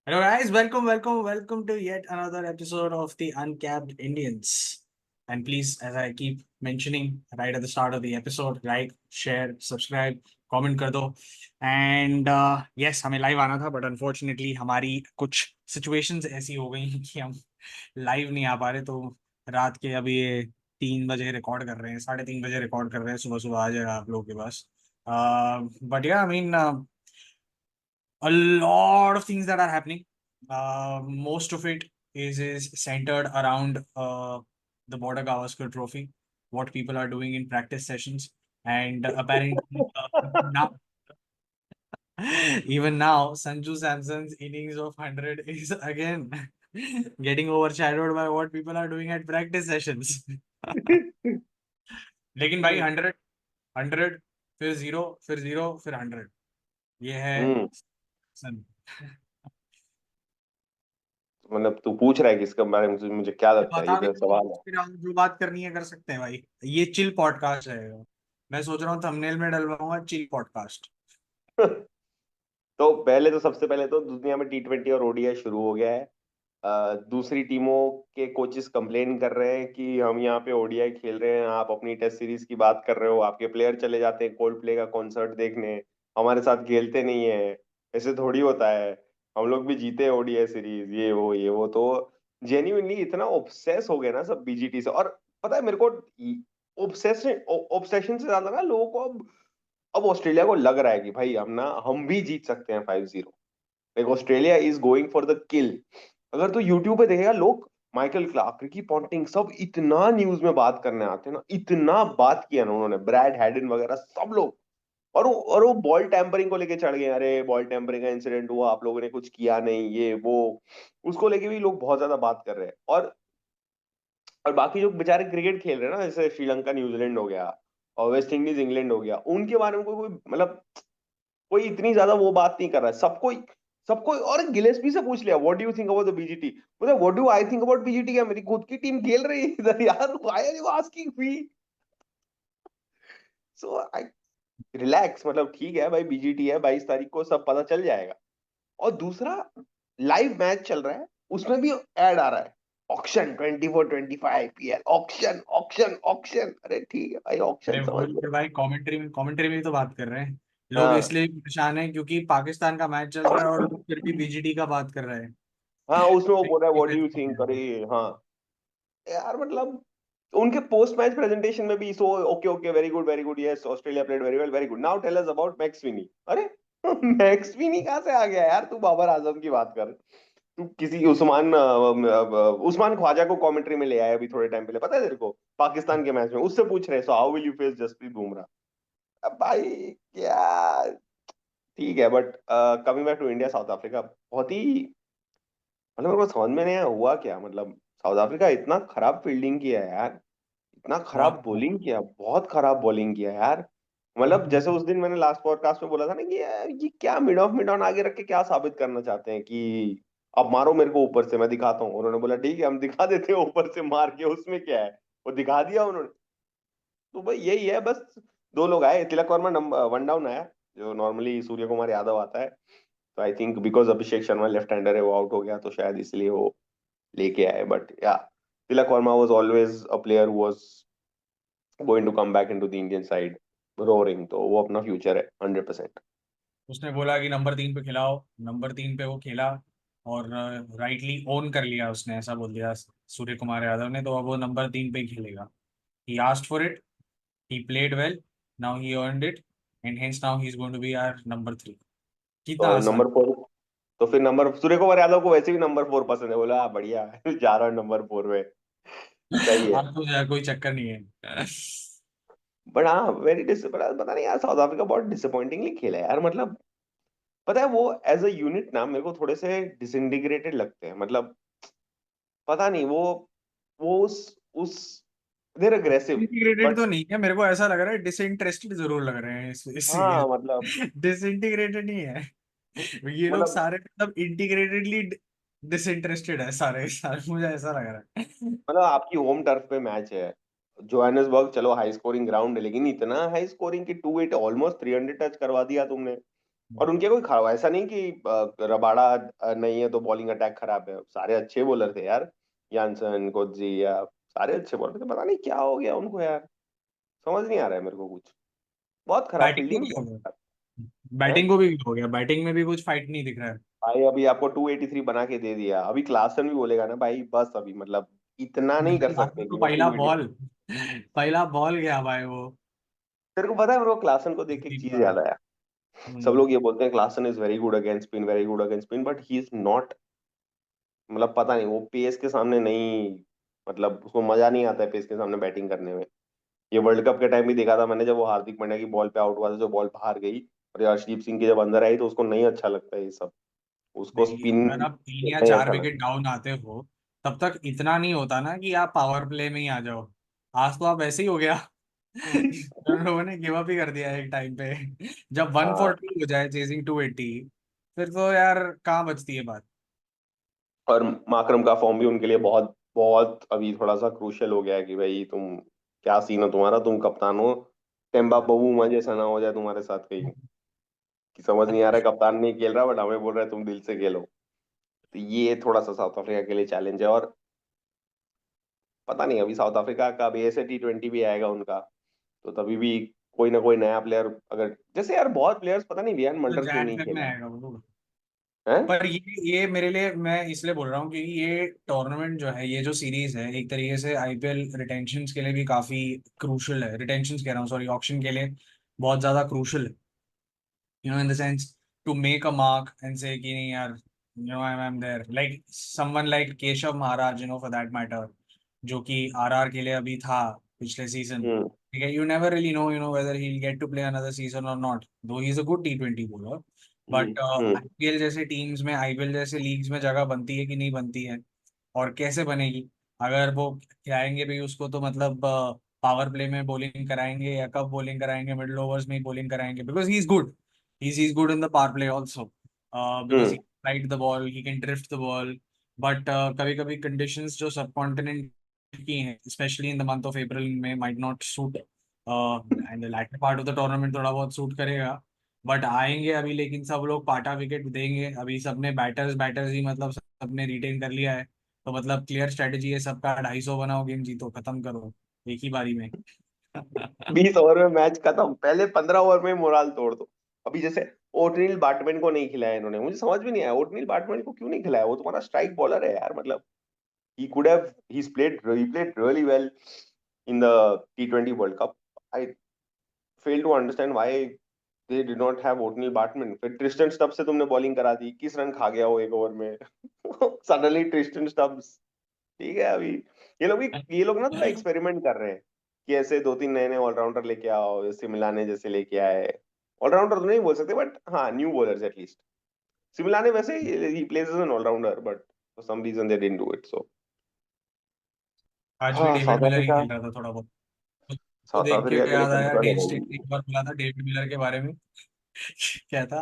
Hello guys, welcome to yet another episode of the Uncapped Indians. And please, as I keep mentioning right at the start of the episode, like, share, subscribe, comment कर दो. And yes, हमें live आना था, but unfortunately हमारी कुछ situations ऐसी हो गई कि हम live नहीं आ पा रहे. तो रात के अभी ये 3 बजे रिकॉर्ड कर रहे हैं, 3:30 बजे रिकॉर्ड कर रहे हैं. सुबह सुबह आ जाएगा आप लोगों के पास. But yeah, I mean, a lot of things that are happening. Most of it is centered around the Border Gavaskar Trophy, what people are doing in practice sessions, and apparently now, even now, Sanju Samson's innings of 100 is again getting overshadowed by what people are doing at practice sessions. लेकिन भाई हम्म 100 फिर zero फिर 100 ये है सन. मतलब तू पूछ रहा है कि इसके बारे में मुझे क्या लगता है, ये बता भी तो दो, सवाल फिर आप जो बात करनी है कर सकते हैं भाई. ये चिल पॉडकास्ट रहेगा. मैं सोच रहा हूँ थंबनेल में डलवाऊंगा चिल पॉडकास्ट. है। तो पहले तो सबसे पहले तो दुनिया में T20 और ओडीआई शुरू हो गया है। दूसरी टीमों के कोचेस कंप्लेन कर रहे हैं कि हम यहाँ पे ओडीआई खेल रहे हैं, आप अपनी टेस्ट सीरीज की बात कर रहे हो, आपके प्लेयर चले जाते हैं कोल्ड प्ले का कॉन्सर्ट देखने, हमारे साथ खेलते नहीं है। ऐसे थोड़ी होता है, हम लोग भी जीते हैं ओडीआई सीरीज, ये वो तो जेन्युइनली इतना ऑब्सेस हो गया ना सब बीजीटी से। और पता है मेरे को, ऑब्सेशन ऑब्सेशन से ज्यादा ना लोगों को अब ऑस्ट्रेलिया को लग रहा है कि भाई हम भी जीत सकते हैं 5-0। Like Australia is going for the किल। अगर तू यूट्यूब पे देखेगा, लोग माइकल क्लार्क, रिकी पॉन्टिंग सब इतना न्यूज में बात करने आते हैं ना, इतना बात किया ना उन्होंने, ब्रैड हैडन वगैरह सब लोग। और वो बॉल टैंपरिंग को लेके चढ़ गए, अरे बॉल टैंपरिंग का इंसिडेंट हुआ, आप लोगों ने कुछ किया नहीं, ये वो। उसको लेके भी लोग बहुत ज्यादा बात कर रहे हैं। और बाकी जो बेचारे क्रिकेट खेल रहे हैं ना, जैसे श्रीलंका न्यूजीलैंड हो गया और वेस्ट इंडीज इंग्लैंड हो गया, उनके बारे में कोई मतलब कोई इतनी ज्यादा वो बात नहीं कर रहा है। सबको सबको और गिलेस्पी से पूछ लिया, what do you think about the BGT, मतलब what do I think about BGT, क्या मेरी खुद की टीम खेल रही है इधर यार, why are you asking me? So I relax, मतलब ठीक है भाई, बीजीटी है, 22 तारीख को सब पता चल जाएगा। और दूसरा, लाइव मैच चल रहा है, उसमें भी ऐड आ रहा है, auction 24-25 PL, auction auction auction. अरे ठीक है भाई, ऑक्शन अरे वो समझ लो। तो भाई कमेंट्री में तो बात कर रहे हैं. लोग हाँ इसलिए भी परेशान हैं क्योंकि पाकिस्तान का मैच चल रहा है और लोग फिर भी बीजीटी का बात कर रहे हैं. हाँ, उसमें वो बोल रहा है व्हाट डू यू थिंक, अरे हाँ यार, मतलब उनके पोस्ट मैच प्रेजेंटेशन में भी so okay okay, very good, yes Australia played very well, very good, now tell us about Max Winnie. अरे मैक्स विनी कहाँ से आ गया यार? तू बाबर आजम की बात कर, तू किसी उस्मान ख्वाजा को कमेंट्री में ले आया अभी थोड़े टाइम पहले, पता है तेरे को, पाकिस्तान के मैच में उससे पूछ रहे, so how will you face Jasprit Bumrah? अब भाई क्या, ठीक है, but coming back to India South Africa, बहुत ही मतलब मेरे को समझ में नहीं आया हुआ क्या, मतलब साउथ अफ्रीका इतना खराब फील्डिंग किया है यार, इतना बहुत खराब बॉलिंग किया, बहुत खराब बॉलिंग किया यार। मतलब जैसे उस दिन मैंने लास्ट पॉडकास्ट में बोला था ना कि यार ये क्या मिड ऑन आगे रख के क्या साबित करना चाहते हैं कि अब मारो मेरे को ऊपर से, मैं दिखाता हूँ। उन्होंने बोला ठीक है, हम दिखा देते हैं ऊपर से मार के, उसमें क्या है, वो दिखा दिया उन्होंने। तो भाई यही है बस। दो लोग आए, Tilak Varma number one down आया, जो नॉर्मली सूर्य कुमार यादव आता है। तो I think because Abhishek Sharma left hander है, वो आउट हो गया, तो शायद इसलिए वो लेके आए। But yeah, Tilak Varma was always a player who was going to come back into the Indian side roaring, तो वो अपना फ्यूचर है 100%। उसने बोला कि नंबर 3 पे खिलाओ. नंबर 3 पे वो खेला और राइटली ओन कर लिया. उसने ऐसा बोल दिया सूर्य कुमार यादव ने, तो अब वो नंबर 3 पे ही खेलेगा. He asked for it, he played well, now he earned it, and hence now he's going to be our number 3. कितना तो आसान. नंबर 4, तो फिर नंबर सूर्य कुमार यादव को वैसे भी नंबर 4 पसंद है, बोला बढ़िया जा रहा है नंबर 4 में, सही है। अब तो यार कोई चक्कर नहीं है. बट हाँ, पता नहीं यार, साउथ अफ्रीका बहुत डिसअपॉइंटिंगली खेला है यार, मतलब पता है वो एज अ यूनिट ना मेरे को थोड़े से डिसइंटीग्रेटेड लगते हैं, मतलब पता नहीं वो उस देर अग्रेसिव, इंटीग्रेटेड बट तो नहीं है, मेरे को ऐसा लग रहा है डिसइंटरेस्टेड जरूर लग रहे हैं इस सीरीज. हाँ मतलब डिसइंटीग्रेटेड नहीं है. ये लोग मतलब सारे मतलब इंटीग्रेटेडली डिसइंटरेस्टेड है सारे सारे, मुझे ऐसा लग रहा है. मतलब आपकी होम टर्फ पे मैच है, जोहानिसबर्ग चलो हाई स्कोरिंग ग्राउंड है, लेकिन इतना हाई स्कोरिंग कि 280 ऑलमोस्ट 300 टच करवा दिया तुमने। और उनके कोई खराब ऐसा नहीं कि रबाड़ा नहीं है तो बॉलिंग अटैक खराब है, सारे अच्छे बॉलर थे यार। यानसन, कोटजी या सारे अच्छे बॉलर थे, पता नहीं क्या हो गया उनको यार, समझ नहीं आ रहा है मेरे को कुछ। बहुत खराब बैटिंग को फील्डिंग, भी हो बहुत खराब गया, है। बैटिंग को भी हो गया, बैटिंग में भी कुछ फाइट नहीं दिख रहा है। भाई अभी आपको 283 बना के दे दिया, अभी क्लासन भी बोलेगा ना भाई बस अभी, मतलब इतना नहीं कर भाई सकते तो कि मैं पहला 280। बॉल, पहला बॉल गया भाई वो। तेरे को पता है मेरे को क्लासन को देख के एक एक चीज बार। याद आया। सब हम्म, लोग ये बोलते हैं Klaasen is very good against spin, very good against spin, but he is not. मतलब पता नहीं वो पेस के सामने नहीं, मतलब उसको मजा नहीं आता है पेस के सामने बैटिंग करने में। ये वर्ल्ड कप के टाइम भी देखा था मैंने, जब वो हार्दिक पांड्या की बॉल पे आउट हुआ था, जो बॉल बाहर गई और ये अर्शदीप सिंह की जब अंदर आई तो उसको नहीं अच्छा लगता है ये सब, उसको नहीं स्पिन अगर आप 3 या 4 नहीं अच्छा विकेट लगता। डाउन आते हो तब तक इतना नहीं होता ना कि आप पावर प्ले में ही आ जाओ। आज तो आप ऐसे ही हो गया। उन लोगों ने गिव अप ही कर दिया एक टाइम पे। जब हाँ, 140 हो जाए चेजिंग 280, फिर तो यार कहाँ बचती है बात। और माकरम का फॉर्म भी उनके लिए बहुत बहुत अभी थोड़ा सा क्रूशियल हो गया है कि भाई तुम क्या सीन हो तुम्हारा, तुम कप्तान हो, टेम्बा बबूमा जैसा ना हो जाए तुम्हारे साथ कहीं, कि समझ नहीं आ रहा है कप्तान नहीं खेल रहा बट हमें बोल रहा है तुम दिल से खेलो। तो ये थोड़ा सा साउथ अफ्रीका के लिए चैलेंज है, और पता नहीं अभी साउथ अफ्रीका का भी ऐसे T20 भी आएगा उनका, तो तभी भी कोई ना कोई नया प्लेयर, अगर जैसे यार बहुत प्लेयर्स, पता नहीं वियान तो मल्टर क्यों जैन नहीं तक में खेला आएगा वो। है। पर ये मेरे लिए, मैं इसलिए बोल रहा हूँ क्योंकि ये टूर्नामेंट जो है, ये जो सीरीज है, एक तरीके से आईपीएल रिटेंशंस के लिए भी काफी क्रूशल है। रिटेंशंस कह रहा हूँ, सॉरी, ऑक्शन के लिए बहुत ज्यादा क्रूशल है। in the sense to make a mark and say कि नहीं यार, I'm there, like someone like Keshav Maharaj, for that matter, जो कि आरआर के लिए अभी था पिछले सीजन। हम्म। ठीक है, you never really know, whether he'll get to play another season or not, though he's a good T20 bowler, hmm. but hmm. IPL जैसे टीम्स में, आईपीएल जैसे लीग्स में जगह बनती है कि नहीं बनती है, और कैसे बनेगी। अगर वो खिलाएंगे भी उसको तो मतलब पावर प्ले में बॉलिंग कराएंगे या कब बॉलिंग कराएंगे, मिडिल ओवर्स में ही बॉलिंग कराएंगे, because he is good, he's good in the power play also, because he hmm. can slide the ball, he can drift the ball, but कभी कभी conditions जो subcontinent की हैं, especially in the month of April में, might not suit, and the latter part of the tournament थोड़ा बहुत suit करेगा, but आएंगे अभी, लेकिन सब लोग पाटा विकेट देंगे अभी, सबने बैटर्स बैटर्स ही मतलब सबने रिटेन कर लिया है, तो मतलब क्लियर स्ट्रेटेजी है सबका, 250 बनाओ, गेम जीतो, खत्म करो एक ही बारी में। 20 ओवर में मैच खत्म, पहले 15 ओवर में मोराल तोड़ दो। अभी जैसे ओटनील बाटमैन को नहीं खिलाया इन्होंने, मुझे समझ में नहीं आया ओटनील बाटमैन को क्यों नहीं खिलाया, वो तुम्हारा स्ट्राइक बॉलर है यार, मतलब he could have he played really well in the T20 World Cup. I fail to understand why they did not have O'Neil Batman। फिर ट्रिस्टन स्टब्स से तुमने बॉलिंग करा दी, किस रन खा गया वो एक ओवर में। सडनली ट्रिस्टन स्टब्स, ठीक है अभी ये लोग ना थोड़ा एक्सपेरिमेंट कर रहे हैं कि ऐसे 2-3 नए नए ऑलराउंडर लेके आओ, जैसे मिलाने जैसे लेके आए। ऑलराउंडर तो नहीं बोल सकते बट हाँ न्यू बॉलर्स एटलीस्ट। सिमिलाने वैसे ही plays as an all-rounder but for some reason they didn't do it, so आज भी हाँ डेविड साउथ मिलर ही अफ्रीका, खेल रहा था थोड़ा बहुत, तो साउथ देख के अफ्रीका के लिए याद आया, कंसर्न है डेल स्टेन भाई। ने एक बार बोला था डेविड मिलर के बारे में। क्या था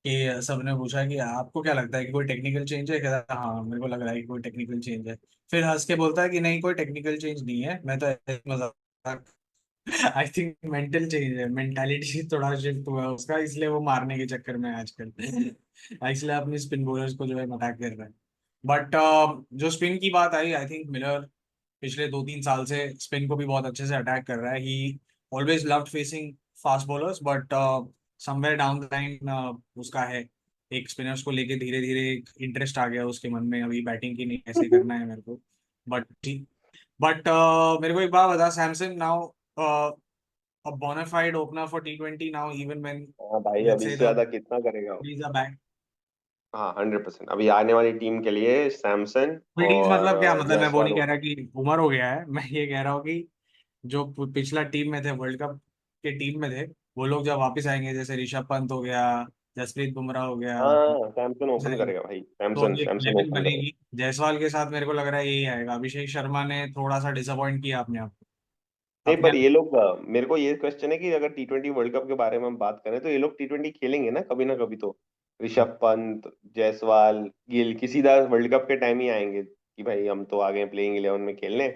कि सबने पूछा कि आपको क्या लगता है कि कोई टेक्निकल चेंज है, कहता था हाँ मेरे को लग रहा है कि कोई टेक्निकल चेंज है, फिर हंस के बोलता है कि नहीं कोई टेक्निकल चेंज नहीं है, मैं तो ऐसे ही मजाक। आई थिंक मेंटल चेंज है, मेंटालिटी थोड़ा शिफ्ट हुआ है उसका, इसलिए वो मारने के चक्कर में है आजकल। इसलिए अपनी स्पिन बॉलर्स को जो है अटैक कर रहा है। बट जो स्पिन की बात आई, आई थिंक मिलर पिछले 2-3 साल से स्पिन को भी बहुत अच्छे से अटैक कर रहा है। ही always loved facing fast bowlers, but somewhere down the line उसका है एक स्पिनर्स को लेके धीरे धीरे एक इंटरेस्ट आ गया उसके मन में, अभी बैटिंग की नहीं, ऐसे करना है मेरे को। बट ठीक, बट मेरे को एक बात बता, Samson now a bona fide opener for T20 now, even when हाँ भाई let's अभी say इससे the ज्यादा कितना करेगा वो? Phillies are back। हाँ 100%, अभी आने वाली टीम के लिए सैमसन Phillies और मतलब क्या, मतलब मैं वो जायसवाल नहीं कह हो। रहा कि उम्र हो गया है, मैं ये कह रहा हूँ कि जो पिछला टीम में थे, वर्ल्ड कप के टीम में थे, वो लोग जब वापस आएंगे, जैसे ऋषभ पंत हो गया, जसप्रीत बुमराह हो गया, हाँ सैमसन ओपन जाएंगे, करेगा भाई, तो सैमसन एक सैमसन लेवल ओपन करेगा। बनेगी। जायसवाल के साथ मेरे को लग रहा है यही आएगा, अभिषेक शर्मा ने थोड़ा सा डिसअपॉइंट किया अपने आप नहीं अपने पर आप। ये लोग मेरे को ये क्वेश्चन है कि अगर T20 वर्ल्ड कप के बारे में हम बात करें तो ये लोग T20 खेलेंगे ना कभी तो। ऋषभ पंत, जायसवाल, गिल किसी दा वर्ल्ड कप के टाइम ही आएंगे कि भाई हम तो आ गए प्लेइंग 11 में खेलने,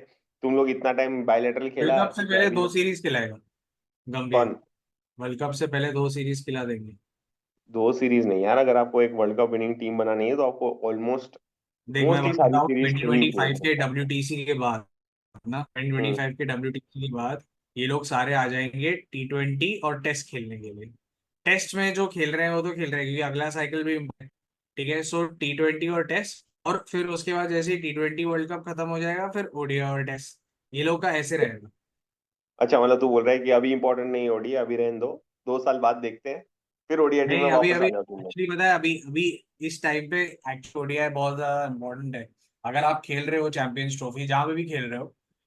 तुम लोग इतना टाइम बायलैटरल वर्ल्ड खेला कप से ठीक है पहले अभी। 2 सीरीज खिलाएगा गंभीर, कौन? वर्ल्ड कप से पहले 2 सीरीज खिला देंगे। 2 सीरीज नहीं यार, अगर आपको एक वर्ल्ड कप विनिंग टीम बनानी है तो आपको ऑलमोस्ट देख मैं मोस्टली बात सारी बताऊँ सीरीज ट्वेंटी खेलनी ट्वेंटी फाइव पड़ेगी। के WTC के बाद ना, ट्वेंटी ट्वेंटी हम्म। फाइव के WTC के बाद ये लोग सारे आ जाएंगे T20 और टेस्ट खेलने के लिए। टेस्ट में जो खेल रहे हैं वो तो खेल रहे हैं क्योंकि अगला साइकिल भी important है। ठीक है, सो T20 और टेस्ट, और फिर उसके बाद जैसे ही T20 वर्ल्ड कप खत्म हो जाएगा फिर ODI और टेस्ट, ये लोग का ऐसे रहेगा। अच्छा, मतलब तू बोल रहा है कि अभी इंपॉर्टेंट नहीं ओडीआई, अभी रहने दो, 2 साल बाद देखते हैं, फिर ओडीआई टीम में नहीं, अभी वापस अभी आ जाओ तुम लोग। एक्चुअली पता है, अभी अभी इस टाइम पे एक्चुअली ODI बहुत ज्यादा इंपॉर्टेंट है। अगर आप खेल रहे हो चैंपियंस ट्रॉफी जहां पे भी खेल रहे हो,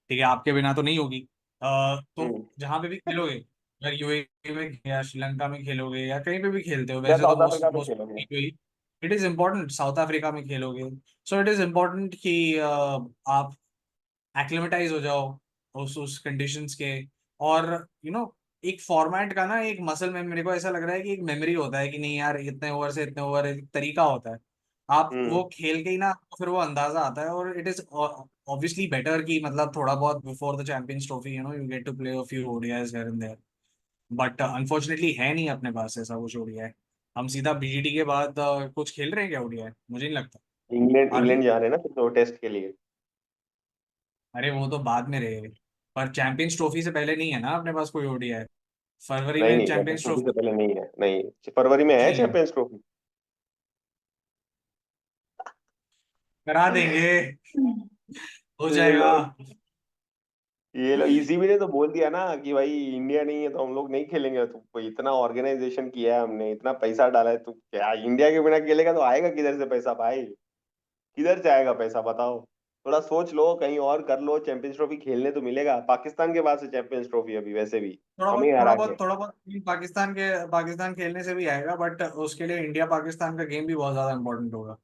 ठीक है, आपके बिना तो नहीं होगी, हम्म। तो जहां पे भी खेलोगे, अगर UAE में या श्रीलंका में खेलोगे या कहीं पे भी खेलते हो, या वैसे तो साउथ मोस्ट अफ्रीका में मोस्ट खेलोगे। It is important, south Africa में खेलोगे, सो इट इज इम्पोर्टेंट कि आप एक्लिमेटाइज हो जाओ उस कंडीशंस के। और एक फॉर्मेट का ना एक मसल में मेरे को ऐसा लग रहा है कि एक मेमोरी होता है कि नहीं यार, इतने ओवर से इतने ओवर एक तरीका होता है, आप हम्म। वो खेल के ही ना फिर वो अंदाजा आता है। और इट इज ऑब्वियसली बेटर कि मतलब थोड़ा बहुत before the Champions Trophy you get to play a few ODIs here and there, but unfortunately है नहीं अपने पास ऐसा कुछ ODI। हम सीधा BGT के बाद कुछ खेल रहे हैं क्या ODI, मुझे नहीं लगता। England or England we? जा रहे हैं ना फिर तो टेस्ट के लिए। अरे वो तो बाद में रहे, पर चैंपियंस ट्रॉफी से पहले नहीं है ना अपने पास कोई ODI। फरवरी नहीं में नहीं, चैंपियंस चैंपियंस ट्रॉफी ट्रॉफी से पहले नहीं है, नहीं। फरवरी में कुछ है नहीं है, चैंपियंस ट्रॉफी। करा देंगे, हो ये जाएगा। लोग ये लोग ईसीबी ने तो बोल दिया ना कि भाई इंडिया नहीं है तो हम लोग नहीं खेलेंगे, तो कोई इतना ऑर्गेनाइजेशन किया है हमने, इतना पैसा डाला है, तो क्या इंडिया के बिना खेलेगा तो आएगा किधर से पैसा भाई? किधर से आएगा पैसा बताओ? थोड़ा सोच लो, कहीं और कर लो, चैंपियंस ट्रॉफी खेलने तो मिलेगा, पाकिस्तान के पास है चैंपियंस ट्रॉफी अभी वैसे भी, थोड़ा बहुत हमें थोड़ा हरा के। बहुत थोड़ा बहुत पाकिस्तान खेलने से भी आएगा, बट उसके लिए इंडिया पाकिस्तान का गेम भी बहुत ज्यादा इंपॉर्टेंट होगा।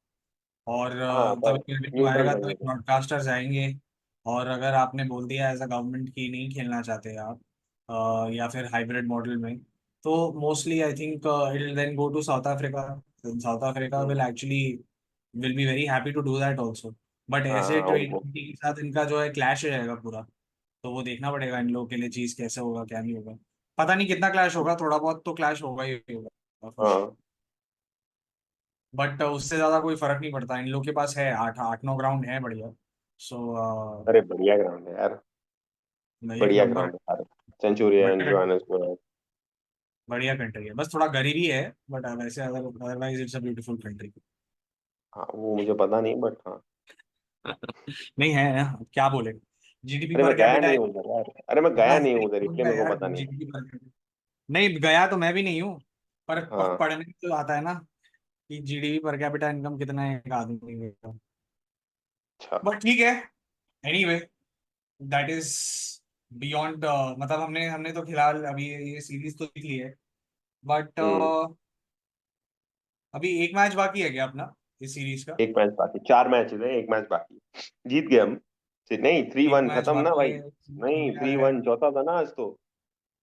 और हाँ, पर तभी रेवेन्यू न्यूट्रल आएगा, तभी रहेंगे। ब्रॉडकास्टर्स आएंगे। और अगर आपने बोल दिया एज अ गवर्नमेंट की नहीं खेलना चाहते आप, या फिर हाइब्रिड मॉडल में, तो mostly I think it will then go to South Africa. South Africa hmm. Will actually will be very happy to do that also. But ऐसे हाँ, उनको। T20 के साथ इनका जो है क्लैश हो जाएगा पूरा, तो वो देखना पड़ेगा इन लोगों के लिए चीज कैसे होगा क्या नहीं होगा। पता नहीं कितना क्लैश होगा, थोड़ा बहुत तो क्लैश होगा ही होगा, हाँ। बट उससे ज्यादा कोई फर्क नहीं पड़ता, इन लोग के पास है 8 8 9 ग्राउंड है बढ़िया। सो अरे बढ़िया ग्राउंड है यार, एक बढ़िया नंबर, ग्राउंड है सारे। सेंचुरियन, बढ़िया जोहान्सबर्ग। बढ़िया कंट्री है, बस थोड़ा गरीबी है, बट वैसे otherwise it's a beautiful country. हाँ, वो मुझे पता नहीं, बट हाँ। नहीं है, क्या बोले, GDP अरे पर मैं गया कैपिटा नहीं हूँ उधर यार, अरे मैं इतना गया नहीं है हूँ उधर, नहीं इसलिए होगा मेरे को यार पता नहीं। GDP per capita. नहीं गया तो मैं भी नहीं हूँ, पर हाँ। पढ़ने में तो आता है ना कि GDP पर कैपिटा इनकम कितना है एक आदमी का। अच्छा। बट ठीक है, एनीवे, दैट इज बियॉन्ड, मतलब हमने हमने तो फिलहाल अभी ये सीरीज तो जीत ली है, बट हम्म। अभी एक मैच बाकी है क्या अपना इस सीरीज का? एक मैच बाकी, 4 मैचेस है, एक मैच बाकी। जीत गए हम। नहीं, थ्री एक वन मैच खत्म ना बाकी भाई। है, नहीं, इंडिया थ्री है। वन चौथा था ना आज तो।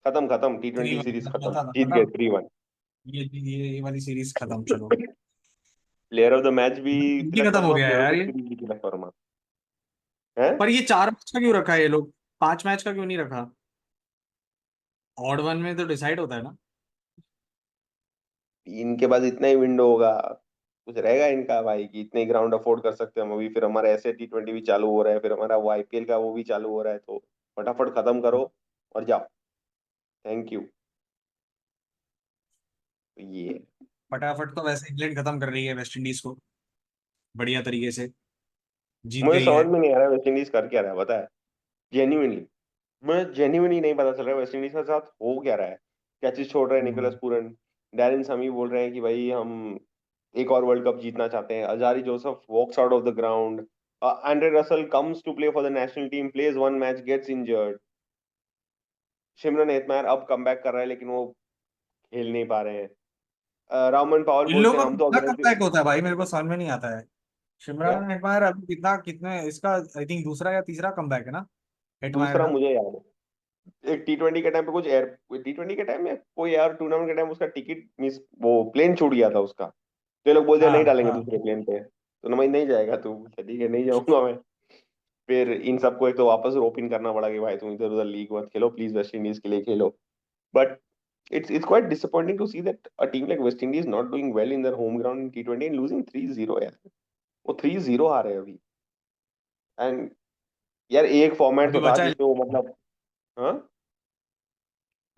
खत्म खत्म, थ्री T20 सीरीज वन खत्म, पता था, जीत गए मतलब 3-1। ये वाली सीरीज खत्म, चलो। प्लेयर ऑफ द मैच भी इनकी तिलक खत्म हो वर्मा, गया है प्लेयर ऑफ यार द ये। सीरीज भी तिलक वर्मा है। पर ये 4 मैच का क्यों रखा है ये लोग, 5 मैच का क्यों नहीं रखा? ऑड वन में तो डिसाइड होता है ना। इनके पास इतना ही विंडो होगा, कुछ रहेगा इनका भाई कि इतने ग्राउंड अफोर्ड कर सकते हैं हम अभी, फिर हमारा ऐसे T20 भी चालू हो रहा है, फिर हमारा वो आईपीएल का वो भी चालू हो रहा है, तो फटाफट खत्म करो और जाओ। Thank you. तो ये है। फटाफट तो वैसे इंग्लैंड खत्म कर रही है वेस्ट इंडीज को, बढ़िया तरीके से जीत मुझे गई समझ है। में नहीं आ रहा वेस्ट इंडीज कर क्या रहा है, पता है? जेन्युइनली, मुझे जेन्युइनली नहीं पता चल रहा है वेस्ट इंडीज के साथ हो क्या रहा है। क्या चीज छोड़ रहे हैं निकोलस हम्म। पूरन, डैरेन समी बोल रहे हैं कि भाई हम एक और वर्ल्ड कप जीतना चाहते हैं, Alzarri Joseph walks out of the ground, Andre Russell comes to play for the national team, plays 1 match, gets injured. Shimron Hetmyer अब कमबैक कर रहा है लेकिन वो खेल नहीं पा रहे हैं। रामन पावल इन बोलते लोगों हैं का हम तो कितना अग्रेसिव। कमबैक होता है भाई, मेरे को समझ में नहीं आता है। क्या? शिमरन हेटमायर अभी कितना कितने इसका, आई थिंक दूसरा या तीसरा कमबैक है ना हेटमायर दूसरा का। मुझे याद है, एक T20 के टाइम पे कुछ एयर, T20 के टाइम में कोई यार टूर्नामेंट के टाइम उसका टिकट मिस, वो प्लेन छूट गया था उसका, तो ये लोग बोल दिया हाँ नहीं डालेंगे हाँ। दूसरे प्लेन पे, तो ना भाई नहीं जाएगा तू, ठीक है नहीं जाऊंगा मैं। फिर इन सबको एक तो वापस रोप इन करना पड़ा कि भाई तुम इधर उधर लीग मत खेलो प्लीज, वेस्ट इंडीज के लिए खेलो। But it's quite disappointing to see that a team like West Indies not doing well in their home ground in T20 and losing 3-0 यार. वो 3-0 हारे अभी. एंड यार एक फॉर्मेट अभी तो था बचा है, जिसमें वो मतलब. हाँ.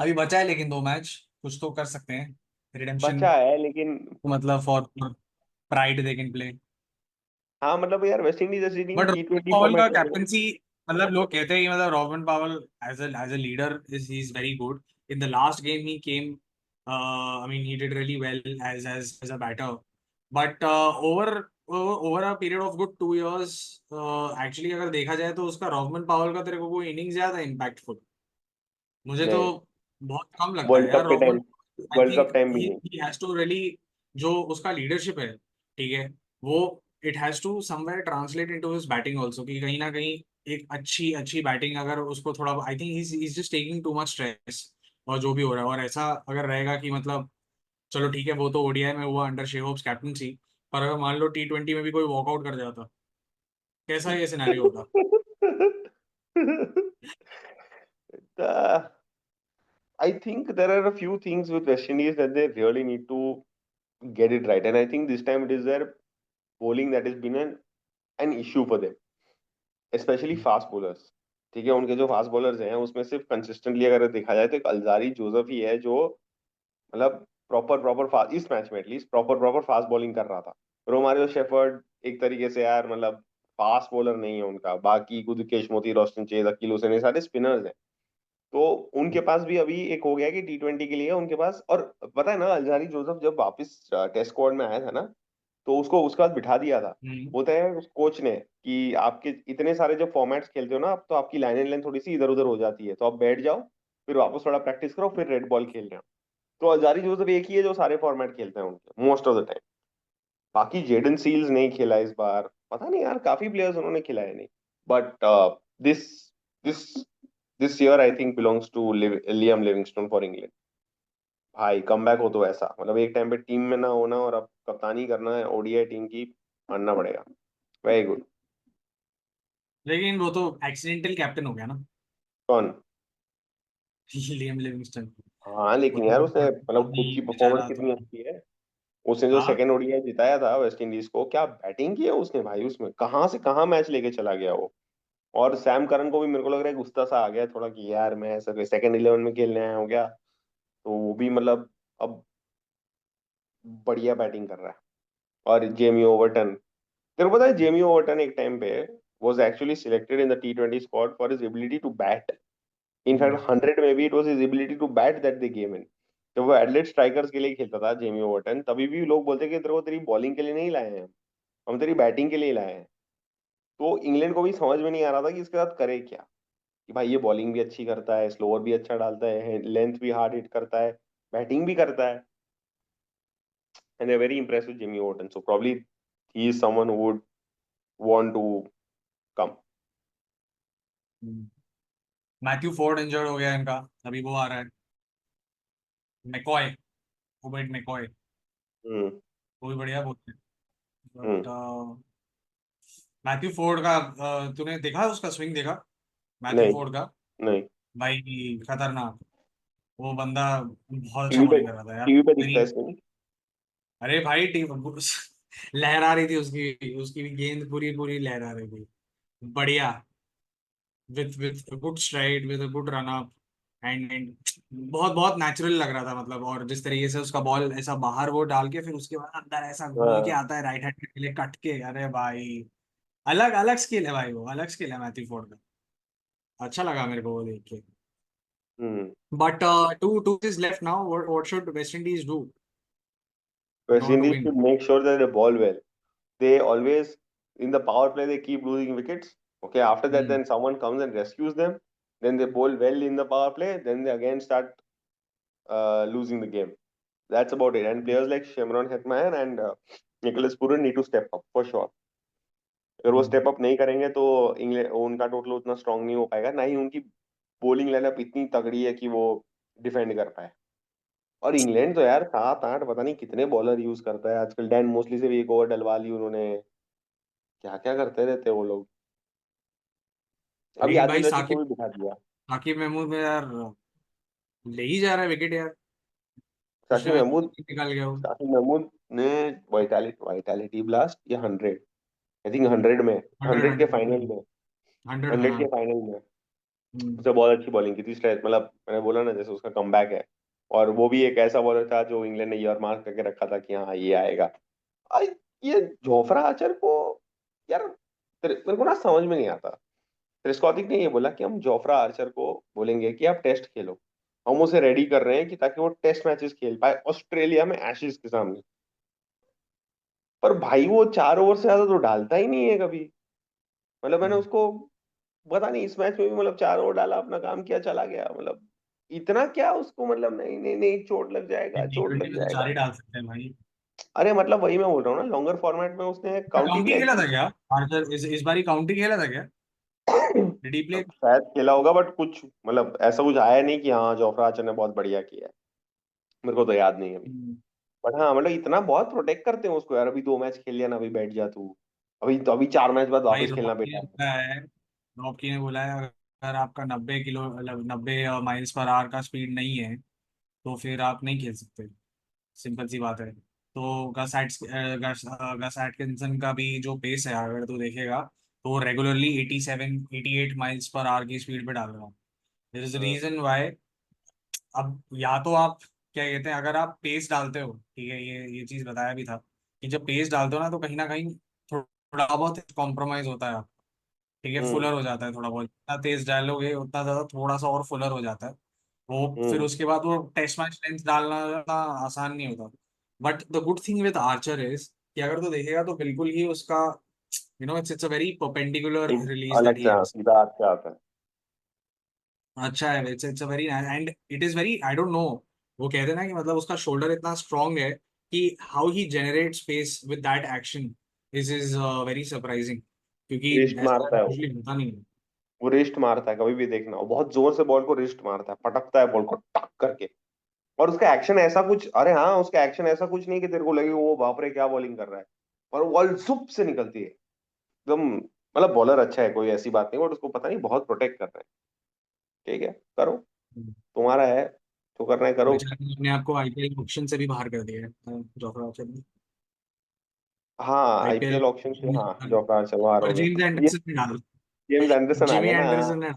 अभी बचा है लेकिन 2 मैच कुछ तो कर सकते हैं रिडेम्पशन, बचा है लेकिन. मतलब for pride they can play. हाँ मतलब यार वेस्ट इंडीज जैसी टीम बट रॉबिन T20 पावल का फॉर्मेट में. कैप्टनसी, मतलब लोग कहते हैं कि मतलब Robin Powell as a leader is very good. In the last game he came, I mean he did really well as a batter, but over over a period of good 2 years, actually अगर देखा जाए तो उसका robin पावल का तेरे को कोई इनिंग ज्यादा इम्पैक्टफुल मुझे तो नहीं. बहुत कम लगता है वर्ल्ड यार। कप के रॉबिन, टाइम. आई वर्ल्ड थिंक कप टाइम भी ही नहीं. ही हैज टू रियली, जो उसका लीडरशिप है, ठीक है, वो it has to somewhere translate into his batting also, कि कहीं ना कहीं एक अच्छी अच्छी बैटिंग अगर उसको थोड़ा, I think he is just taking too much stress और जो भी हो रहा है। और ऐसा अगर रहेगा कि मतलब चलो ठीक है वो तो ओडीआई में हुआ अंडर शेहोब्स कैप्टनसी, पर अगर मान लो T20 में भी कोई वॉकआउट कर जाता, कैसा ये सिनेरियो होता? The- I think there are a few things with West Indies that they really need to get it right, and I think this time it is their bowling that has been an issue for them, especially fast bowlers. ठीक है, उनके जो fast bowlers हैं उसमें सिर्फ consistently अगर देखा जाए तो एक अल्जारी जोसेफ ही है जो मतलब प्रॉपर प्रॉपर फास्ट इस मैच में at least proper proper fast bowling कर रहा था. रोमारियो शेफर्ड एक तरीके से यार मतलब फास्ट बॉलर नहीं है उनका. बाकी गुरकेश मोती, रोस्टन चेज, अकील हुसैन ये सारे स्पिनर्स हैं. तो उनके पास भी अभी एक हो गया कि T20 के लिए उनके पास. और पता है ना अल्जारी जोसेफ जब वापस टेस्ट स्क्वाड में आया था ना तो उसको उसके बाद बिठा दिया था. हम्म। बोलते हैं उस कोच ने कि आपके इतने सारे जब फॉर्मेट्स खेलते हो ना आप तो आपकी लाइन एंड लेंथ थोड़ी सी इधर उधर हो जाती है तो आप बैठ जाओ फिर वापस थोड़ा प्रैक्टिस करो फिर रेड बॉल खेल रहे हो. तो अल्जारी जोसेफ एक ही है जो सारे फॉर्मेट खेलते हैं उनके मोस्ट ऑफ द टाइम. बाकी जेडन सील्स नहीं खेला इस बार. पता नहीं यार काफी प्लेयर्स उन्होंने खिलाए नहीं. But this this this year I think belongs to Liam Livingstone for England. भाई कम बैक हो तो ऐसा मतलब एक टाइम पे टीम में ना होना और अब कप्तानी करना है ओडीआई टीम की. मानना पड़ेगा. Very good. लेकिन वो तो एक्सीडेंटल कैप्टन हो गया ना, कौन. Liam Livingstone. हाँ वो लेकिन तो यार उसने मतलब खुद अभी की परफॉर्मेंस बेचारा कितनी थोड़ा, अच्छी है. उसने जो हाँ। सेकंड ओडीआई जिताया था वेस्ट इंडीज को क्या बैटिंग की है उसने भाई. उसमें कहाँ से कहाँ मैच लेके चला गया वो. और सैम करन को भी मेरे को लग रहा है गुस्सा सा आ गया थोड़ा कि यार मैं ऐसा सेकंड 11 में खेलने आया हूँ क्या. तो वो भी मतलब अब बढ़िया बैटिंग कर रहा है. और जेमी ओवर्टन. तेरे को पता है जेमी ओवर्टन एक टाइम पे was actually selected in the T20 squad for his ability to bat. In fact, हम्म। 100 में भी it was his ability to bat that they gave in. जब वो एडलेड स्ट्राइकर्स के लिए खेलता था जेमी ओवर्टन तभी भी लोग बोलते कि तेरे को तेरी बॉलिंग के लिए नहीं लाए हैं हम तेरी बैटिंग के लिए लाए हैं. तो इंग्लैंड को भी समझ में नहीं आ रहा था कि इसके साथ करे क्या. कि भाई ये बॉलिंग भी अच्छी करता है स्लोअर भी अच्छा डालता है लेंथ भी हार्ड हिट करता है बैटिंग भी करता है. And they very impressed with Jimmy Overton so probably he is someone who would want to come. Matthew Ford injured हो गया इनका, अभी वो आ रहा है मैकॉय, ओबेड मैकॉय, हम्म. वो भी बढ़िया बोलते हैं। हम्म. बट मैथ्यू फोर्ड का, तूने देखा उसका स्विंग देखा मैथ्यू नहीं. फोर्ड का? नहीं. भाई खतरनाक, वो बंदा बहुत अच्छा टीवी पे बॉलिंग कर रहा था यार। टीवी पे दिखता मेरी, है इसमें. अरे भाई टीम लहरा रही थी उसकी उसकी भी गेंद पूरी पूरी लहरा रही थी, बढ़िया, with good STRIDE with good run up, and बहुत बहुत नेचुरल लग रहा था मतलब। और जिस तरीके से उसका बॉल ऐसा बाहर वो डाल के फिर उसके बाद अंदर ऐसा घूम के हाँ. आता है राइट हैंड के लिए कट के, अरे भाई अलग अलग स्किल है भाई, वो अलग स्किल है मैथ्यू फोर्ड का। अच्छा लगा मेरे को वो देख के। Hmm. But two is left now, what should West Indies do in West order to Indies win? should make sure that they ball well. They always in the power play they keep losing wickets. Okay, after that then someone comes and rescues them. Then they bowl well in the power play. Then they again start losing the game. That's about it. And players like Shimron Hetmeyer and Nicholas Puran need to step up for sure. अगर वो step up नहीं करेंगे तो England उनका total उतना strong नहीं हो पाएगा ना ही उनकी बॉलिंग लाइनअप इतनी तगड़ी है कि वो डिफेंड कर पाए. और इंग्लैंड तो यार 7-8 पता नहीं कितने बॉलर यूज करता है आजकल. डैन मोस्टली से भी एक ओवर डलवा ली उन्होंने. क्या क्या करते रहते हैं वो लोग. अभी लेकिन भाई आदिल रशीद को साकिब, भी बिठा दिया. साकिब महमूद में यार ले ही जा रहा है विकेट यार। पिछले शाकिब मैच महमूद निकल गया वो। शाकिब महमूद ने वाइटैलिटी ब्लास्ट या 100, आई थिंक 100 में, 100 100 के 100 फाइनल में, 100 100 के हाँ। फाइनल में हम्म, उसने बहुत अच्छी बॉलिंग की थी। स्ट्रेच मतलब मैंने बोला ना, जैसे उसका कमबैक है, और वो भी एक ऐसा बॉलर था जो इंग्लैंड ने ईयर मार्क करके रखा था कि हाँ ये आएगा। आई ये जोफ्रा आर्चर को, यार मेरे को ना समझ में नहीं आता। क्रिस ने ये बोला कि हम जोफ्रा आर्चर को बोलेंगे कि आप टेस्ट खेलो, हम उसे रेडी कर रहे हैं कि ताकि वो टेस्ट मैचेस खेल पाए ऑस्ट्रेलिया में एशेज के सामने। पर भाई वो 4 ओवर से ज्यादा तो डालता ही नहीं है कभी। मतलब मैंने उसको, पता नहीं इस मैच में भी मतलब 4 ओवर डाला, अपना काम किया, चला गया। मतलब इतना क्या उसको, मतलब नहीं नहीं नहीं चोट लग जाएगा, चोट T20 लग में तो चार जाएगा। ही डाल सकते हैं भाई। अरे मतलब वही मैं बोल रहा हूँ ना, लॉन्गर फॉर्मेट में उसने काउंटी काउंटी प्ले खेला किया। था क्या आर्चर, इस बारी काउंटी खेला था क्या? Did he play? अब शायद खेला होगा, बट कुछ मतलब ऐसा कुछ आया नहीं कि हाँ जोफ्रा आर्चर ने बहुत बढ़िया किया है। मेरे को तो याद नहीं है अभी। बट हाँ मतलब इतना बहुत प्रोटेक्ट करते हैं उसको यार, अभी 2 मैच खेल लिया ना, अभी बैठ जा तू। अभी तो अभी 4 मैच बाद भाई वापस खेलना रॉकी ने बेटा। बोला है, रॉकी ने बोला है अगर आपका 90 माइल्स पर आवर का स्पीड नहीं है तो फिर आप नहीं खेल सकते। सिंपल सी बात है। तो गस एटकिंसन का भी जो पेस है अगर तू देखेगा तो वो रेगुलरली 87 88 माइल्स पर आवर की स्पीड पे डाल रहा है। देयर इज हाँ। Reason why. अब या तो आप क्या कहते हैं, अगर आप पेस डालते हो, ठीक है, ये चीज बताया भी था कि जब पेस डालते हो ना कहीं थोड़ा बहुत कॉम्प्रोमाइज होता है। ठीक है, हम्म फुलर हो जाता है थोड़ा बहुत, जितना तेज डालोगे उतना ज्यादा थोड़ा सा और फुलर हो जाता है वो। फिर हम्म उसके बाद वो टेस्ट मैच लेंथ डालना ज्यादा आसान नहीं होता। But the good thing with Archer is कि अगर तू देखेगा तो बिल्कुल ही उसका इट्स अ वेरी परपेंडिकुलर एक रिलीज दैट अलग ही से, हाँ, हैज। सीधा हाथ से आता है। अच्छा है, it's a very and it is very, I don't know, वो कहते हैं ना कि मतलब उसका शोल्डर इतना स्ट्रांग है कि how he generate space with that action is very surprising, क्योंकि रिस्ट ऐसा मारता है यूजुअली होता नहीं है। वो रिस्ट मारता है, कभी भी देखना, वो बहुत जोर से बॉल को रिस्ट मारता है, पटकता है बॉल को टक करके। और उसका एक्शन ऐसा कुछ, अरे हाँ उसका एक्शन ऐसा कुछ नहीं कि तेरे को लगे वो बाप रे क्या बॉलिंग कर रहा है। और बॉल जुप से निकलती है एकदम। मतलब बॉलर अच्छा है, कोई ऐसी बात नहीं, बट उसको पता नहीं बहुत प्रोटेक्ट कर रहे हैं। ठीक है, करो, तुम्हारा है, जो करना है और करो। बेचारे ने अपने आप को आईपीएल ऑप्शन से भी बाहर कर दिया है, जोफ्रा आर्चर ने। हाँ आईपीएल आईपीएल ऑप्शन से, हाँ जो कार से बाहर और हो गया। जेम्स ये एंडरसन ने डाल, जेम्स एंडरसन आ जिमी गया ना। एंडरसन ने।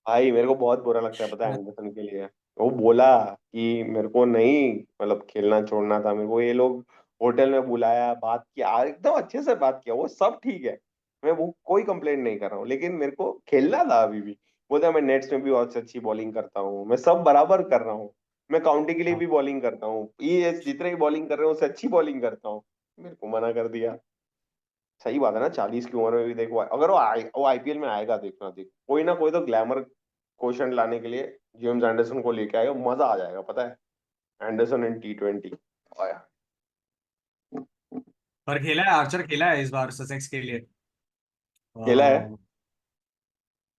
भाई मेरे को बहुत बुरा लगता है पता है एंडरसन के लिए। वो बोला कि मेरे को नहीं, मतलब खेलना छोड़ना था मेरे को, ये लोग होटल में बुलाया, बात किया, एकदम अच्छे से बात किया, वो सब ठीक है, मैं वो कोई कंप्लेंट नहीं कर रहा हूँ, लेकिन मेरे को खेलना था अभी भी। बोलता मैं नेट्स में भी बहुत अच्छी बॉलिंग करता हूँ, मैं सब बराबर कर रहा हूँ, मैं काउंटी के लिए भी बॉलिंग करता हूँ, ये जितने भी बॉलिंग कर रहे हैं उससे अच्छी बॉलिंग करता हूँ। मेरे को मना कर दिया। सही बात है ना, 40 की उम्र में भी देखो, अगर वो आईपीएल में आएगा, देखना देख, कोई ना कोई तो ग्लैमर क्वेश्चन लाने के लिए जेम्स एंडरसन को लेके आएगा, मजा आ जाएगा पता है। एंडरसन इन T20 आया। पर खेला है, आर्चर खेला है इस बार ससेक्स के लिए। खेला है। अह,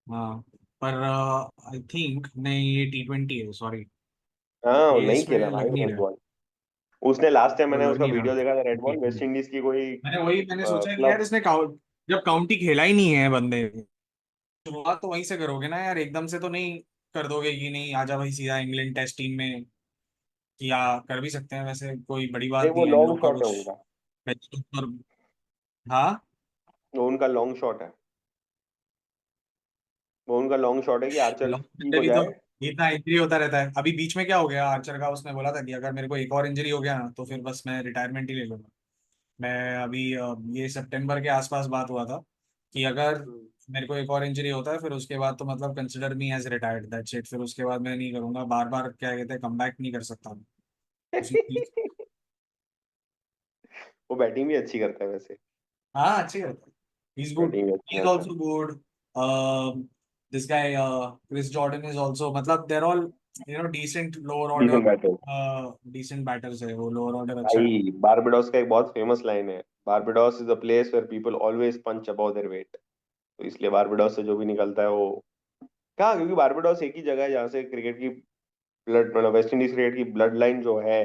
हाँ, पर आई थिंक नहीं, ये T20 है, सॉरी। हाँ वो ये नहीं खेला इसमें भाई लग नहीं रेड रहा है। बॉल। उसने लास्ट टाइम वो मैंने लग उसका नहीं रहा वीडियो देखा था, red ball waste T20। Indies की कोई मैंने सोचा कि यार क्लब। इसने जब काउंटी खेला ही नहीं है बंदे, शुरुआत तो वहीं से करोगे ना यार, एकदम से तो नहीं कर दोगे कि नहीं आजा भाई सीधा इंग्लैंड टेस्ट टीम में। किया कर भी सकते हैं वैसे, कोई बड़ी नहीं बात वो नहीं है इन लॉन्ग लोग का शॉट है कुछ। उनका, पर हाँ, वो उनका लॉन्ग शॉट है, वो उनका लॉन्ग शॉट है कि आर्चर लॉन्ग ठीक हो भी तो जाए। इतना इंजरी होता रहता है। अभी बीच में क्या हो गया आर्चर का, उसने बोला था कि अगर मेरे को एक और इंजरी हो गया ना तो फिर बस मैं रिटायरमेंट ही ले लूंगा। मैं अभी ये सितंबर के आसपास बात हुआ था कि अगर मेरे को एक और इंजरी होता है फिर उसके बाद तो मतलब consider me as retired, that's it, फिर उसके बाद मैं नहीं करूंगा, बार बार क्या कहते हैं कम बैक नहीं कर सकता मैं। उसी वो बैटिंग भी अच्छी करता है वैसे, हाँ, अच्छी करता है, ही इज गुड, बैटिंग भी अच्छी ही इज करता है। Also good. This guy Chris Jordan is also, मतलब they're all decent lower decent order, batter. Decent batters है, वो लोअर ऑर्डर अच्छा है। भाई बारबेडोस का एक बहुत फेमस लाइन है, Barbados is a place where people always punch above their weight. तो इसलिए बारबेडोस से जो भी निकलता है वो, कहाँ, क्योंकि बारबेडोस एक ही जगह है जहाँ से क्रिकेट की ब्लड, मतलब वेस्ट इंडीज क्रिकेट की ब्लड लाइन जो है,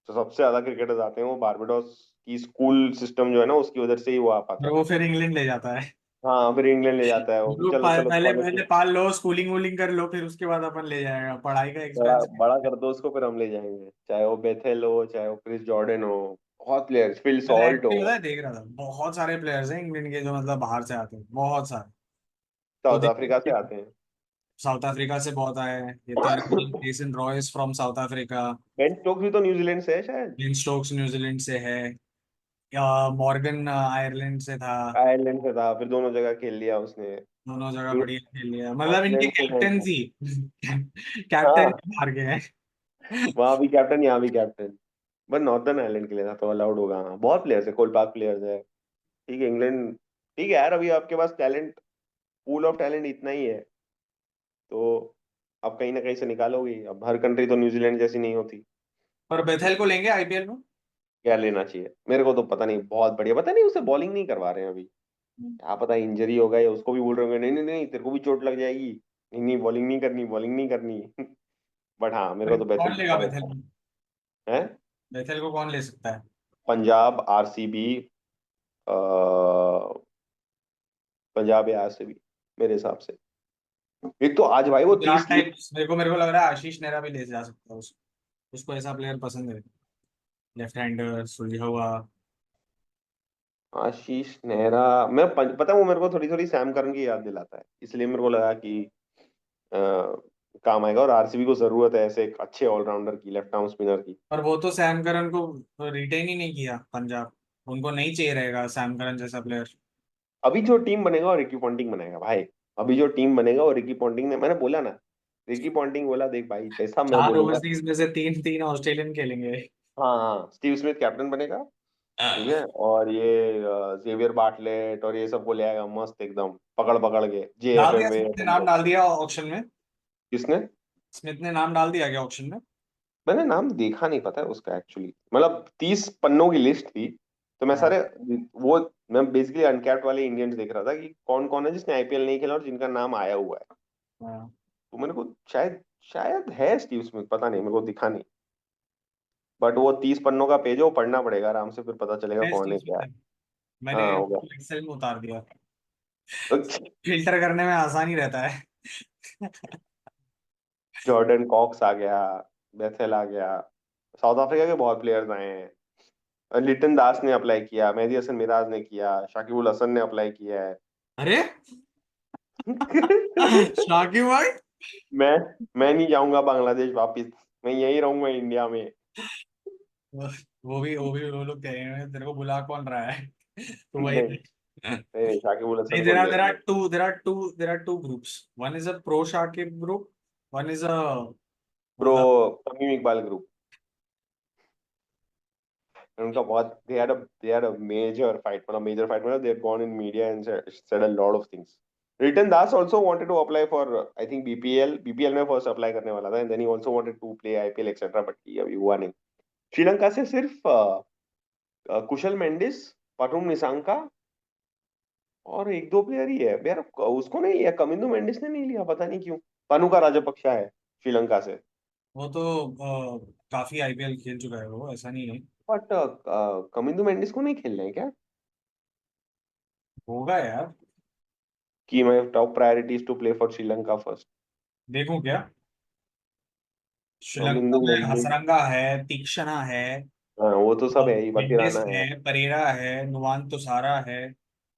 तो सबसे ज्यादा क्रिकेटर्स आते हैं वो बारबेडोस की स्कूल सिस्टम जो है ना उसकी वजह से ही वो आ पाता और है। वो फिर इंग्लैंड ले जाता है। हाँ फिर इंग्लैंड ले जाता है वो कि चलो चलो पहले पहले स्कॉलरशिप पाल लो, स्कूलिंग वूलिंग कर लो, फिर उसके बाद अपन ले जाएगा, पढ़ाई का बड़ा एक्सपेंस। बड़ा कर दो उसको, फिर हम ले जाएंगे, चाहे वो बेथेल हो, चाहे वो क्रिस जॉर्डन हो, बहुत प्लेयर्स, फिल सॉल्ट हो। एक्चुअली पता है, देख रहा था बहुत सारे प्लेयर्स हैं इंग्लैंड के जो मतलब बाहर से आते हैं, बहुत सारे। तो साउथ अफ्रीका से देखिए, आते हैं। साउथ अफ्रीका से बहुत आए हैं, ये तो Jason Royce from south Africa. Ben Stokes भी तो न्यूजीलैंड से है शायद। बेन स्टोक्स न्यूजीलैंड से है। मॉर्गन आयरलैंड से था। आयरलैंड से था, फिर दोनों जगह खेल लिया उसने। दोनों जगह फिर बढ़िया खेल लिया, मतलब इनके स्कॉटलैंड से है कैप्टन वो। ही कैप्टन हाँ, हार गए हैं। वहां भी कैप्टन यहाँ भी कैप्टन। बस नॉर्दर्न आयरलैंड के लिए था तो अलाउड होगा। हाँ बहुत प्लेयर्स है, कोल पार्क प्लेयर्स है। ठीक है इंग्लैंड। ठीक है यार, अभी आपके पास टैलेंट, पूल ऑफ टैलेंट इतना ही है, तो आप कहीं ना कहीं से निकालोगे। अब हर कंट्री तो न्यूजीलैंड जैसी नहीं होती। और बेथेल को लेंगे आईपीएल में। क्या लेना चाहिए मेरे को तो पता नहीं, बहुत बढ़िया, पता नहीं उसे बॉलिंग नहीं करवा रहे हैं अभी। क्या पता इंजरी हो गई, उसको भी बोल रहे होंगे नहीं नहीं नहीं तेरे को भी चोट लग जाएगी, नहीं नहीं बॉलिंग नहीं करनी, बॉलिंग नहीं करनी। बट हाँ मेरे को तो कौन बेथल लेगा बहुत बेथेल अच्छा को? है। बेथेल को कौन ले सकता है? पंजाब, आरसीबी, पंजाब या आरसीबी मेरे हिसाब से। एक तो आज भाई वो गुजरात 30 टाइप, मेरे को लग रहा है आशीष नेहरा भी ले जा सकता है उसको। उसको ऐसा प्लेयर पसंद है, लेफ्ट हैंडर सुलझा हुआ। आशीष नेहरा, पता है वो मेरे को थोड़ी थोड़ी सैम करन की याद दिलाता है, इसलिए मेरे को लगा कि अ, काम आएगा। और आरसीबी को जरूरत है ऐसे एक अच्छे ऑलराउंडर की, लेफ्ट आर्म स्पिनर की। पर वो तो सैम करन को रिटेन ही नहीं किया पंजाब। उनको नहीं चाहिए रहेगा सैम करन जैसा प्लेयर। अभी जो टीम बनेगा वो रिकी पॉन्टिंग बनाएगा भाई। अभी जो टीम बनेगा वो रिकी पॉन्टिंग ने, मैंने बोला ना, रिकी पॉन्टिंग बोला देख भाई जैसा मैं चार बोलूंगा। ओवरसीज में से तीन तीन ऑस्ट्रेलियन खेलेंगे। हाँ हाँ, स्टीव स्मिथ कैप्टन बनेगा। ठीक है, और ये जेवियर बाटलेट और ये सबको ले आएगा मस्त एकदम पकड़ पकड़ के, डाल दिया जेएफएमए स्मिथ ने, नाम सबको। डाल दिया ऑक्शन में। किसने? स्मिथ ने नाम डाल दिया गया ऑक्शन में। मैंने नाम देखा नहीं, पता है उसका एक्चुअली, मतलब 30 पन्नों की लिस्ट थी, तो मैं हाँ सारे वो मैं बेसिकली अनकैप्ड वाले इंडियंस देख रहा था कि कौन कौन है जिसने आईपीएल नहीं खेला और जिनका नाम आया हुआ है। हाँ। तो मेरे को शायद शायद है स्टीव स्मिथ, पता नहीं मेरे को दिखा नहीं। बट वो 30 पन्नों का पेज है, वो पढ़ना पड़ेगा आराम से, फिर पता चलेगा है कौन स्टीव है क्या स्मिथ है। है। मैंने हाँ होगा। एक्सेल में उतार दिया। तो फिल्टर करने में आसानी रहता है। जॉर्डन कॉक्स आ गया, बेथेल आ गया, साउथ अफ्रीका के बहुत प्लेयर्स आए हैं। लिटन दास ने अप्लाई किया, मेहदी हसन मिराज ने किया, शाकिब उल हसन ने अप्लाई किया है। अरे शाकिब भाई। मैं मैं नहीं जाऊंगा बांग्लादेश वापिस, मैं यहीं रहूंगा इंडिया में। वो वो लोग कह रहे हैं तेरे को बुला कौन रहा है। तो वही नहीं नहीं नहीं, शाकिब उल नहीं, हसन को ले लेंगे। there are two groups. One is a pro Shakib group. One is a pro मतलब तमीम इकबाल ग्रुप, उनका बहुत, they had a major fight, मतलब major fight, मतलब they had gone in media and said a lot of things. Ritan Das also wanted to apply for I think BPL में first apply करने वाला था, and then he also wanted to play IPL etcetera, but ये अभी हुआ नहीं। श्रीलंका से सिर्फ कुशल मेंडिस, पटुम निसांका और एक दो प्लेयर ही है यार, उसको नहीं लिया, कमिंदो मेंडिस ने नहीं लिया, पता नहीं क्यों। पनुका राजपक्षा है श्रीलंका से। वो तो काफी आईपीएल खेल चुका है वो, ऐसा नहीं है। बट कमिंदो मेंडिस को नहीं खेलना है क्या? होगा यार। कि my top priority is to play for Sri Lanka first. देखूं क्या? श्रीलंका कमिंदो में मेंडिस, हसरंगा है, तीक्ष्णा है, हाँ वो तो सब है ही, मेंडिस वतीराना है, है। परेरा है, नुवान तुसारा है,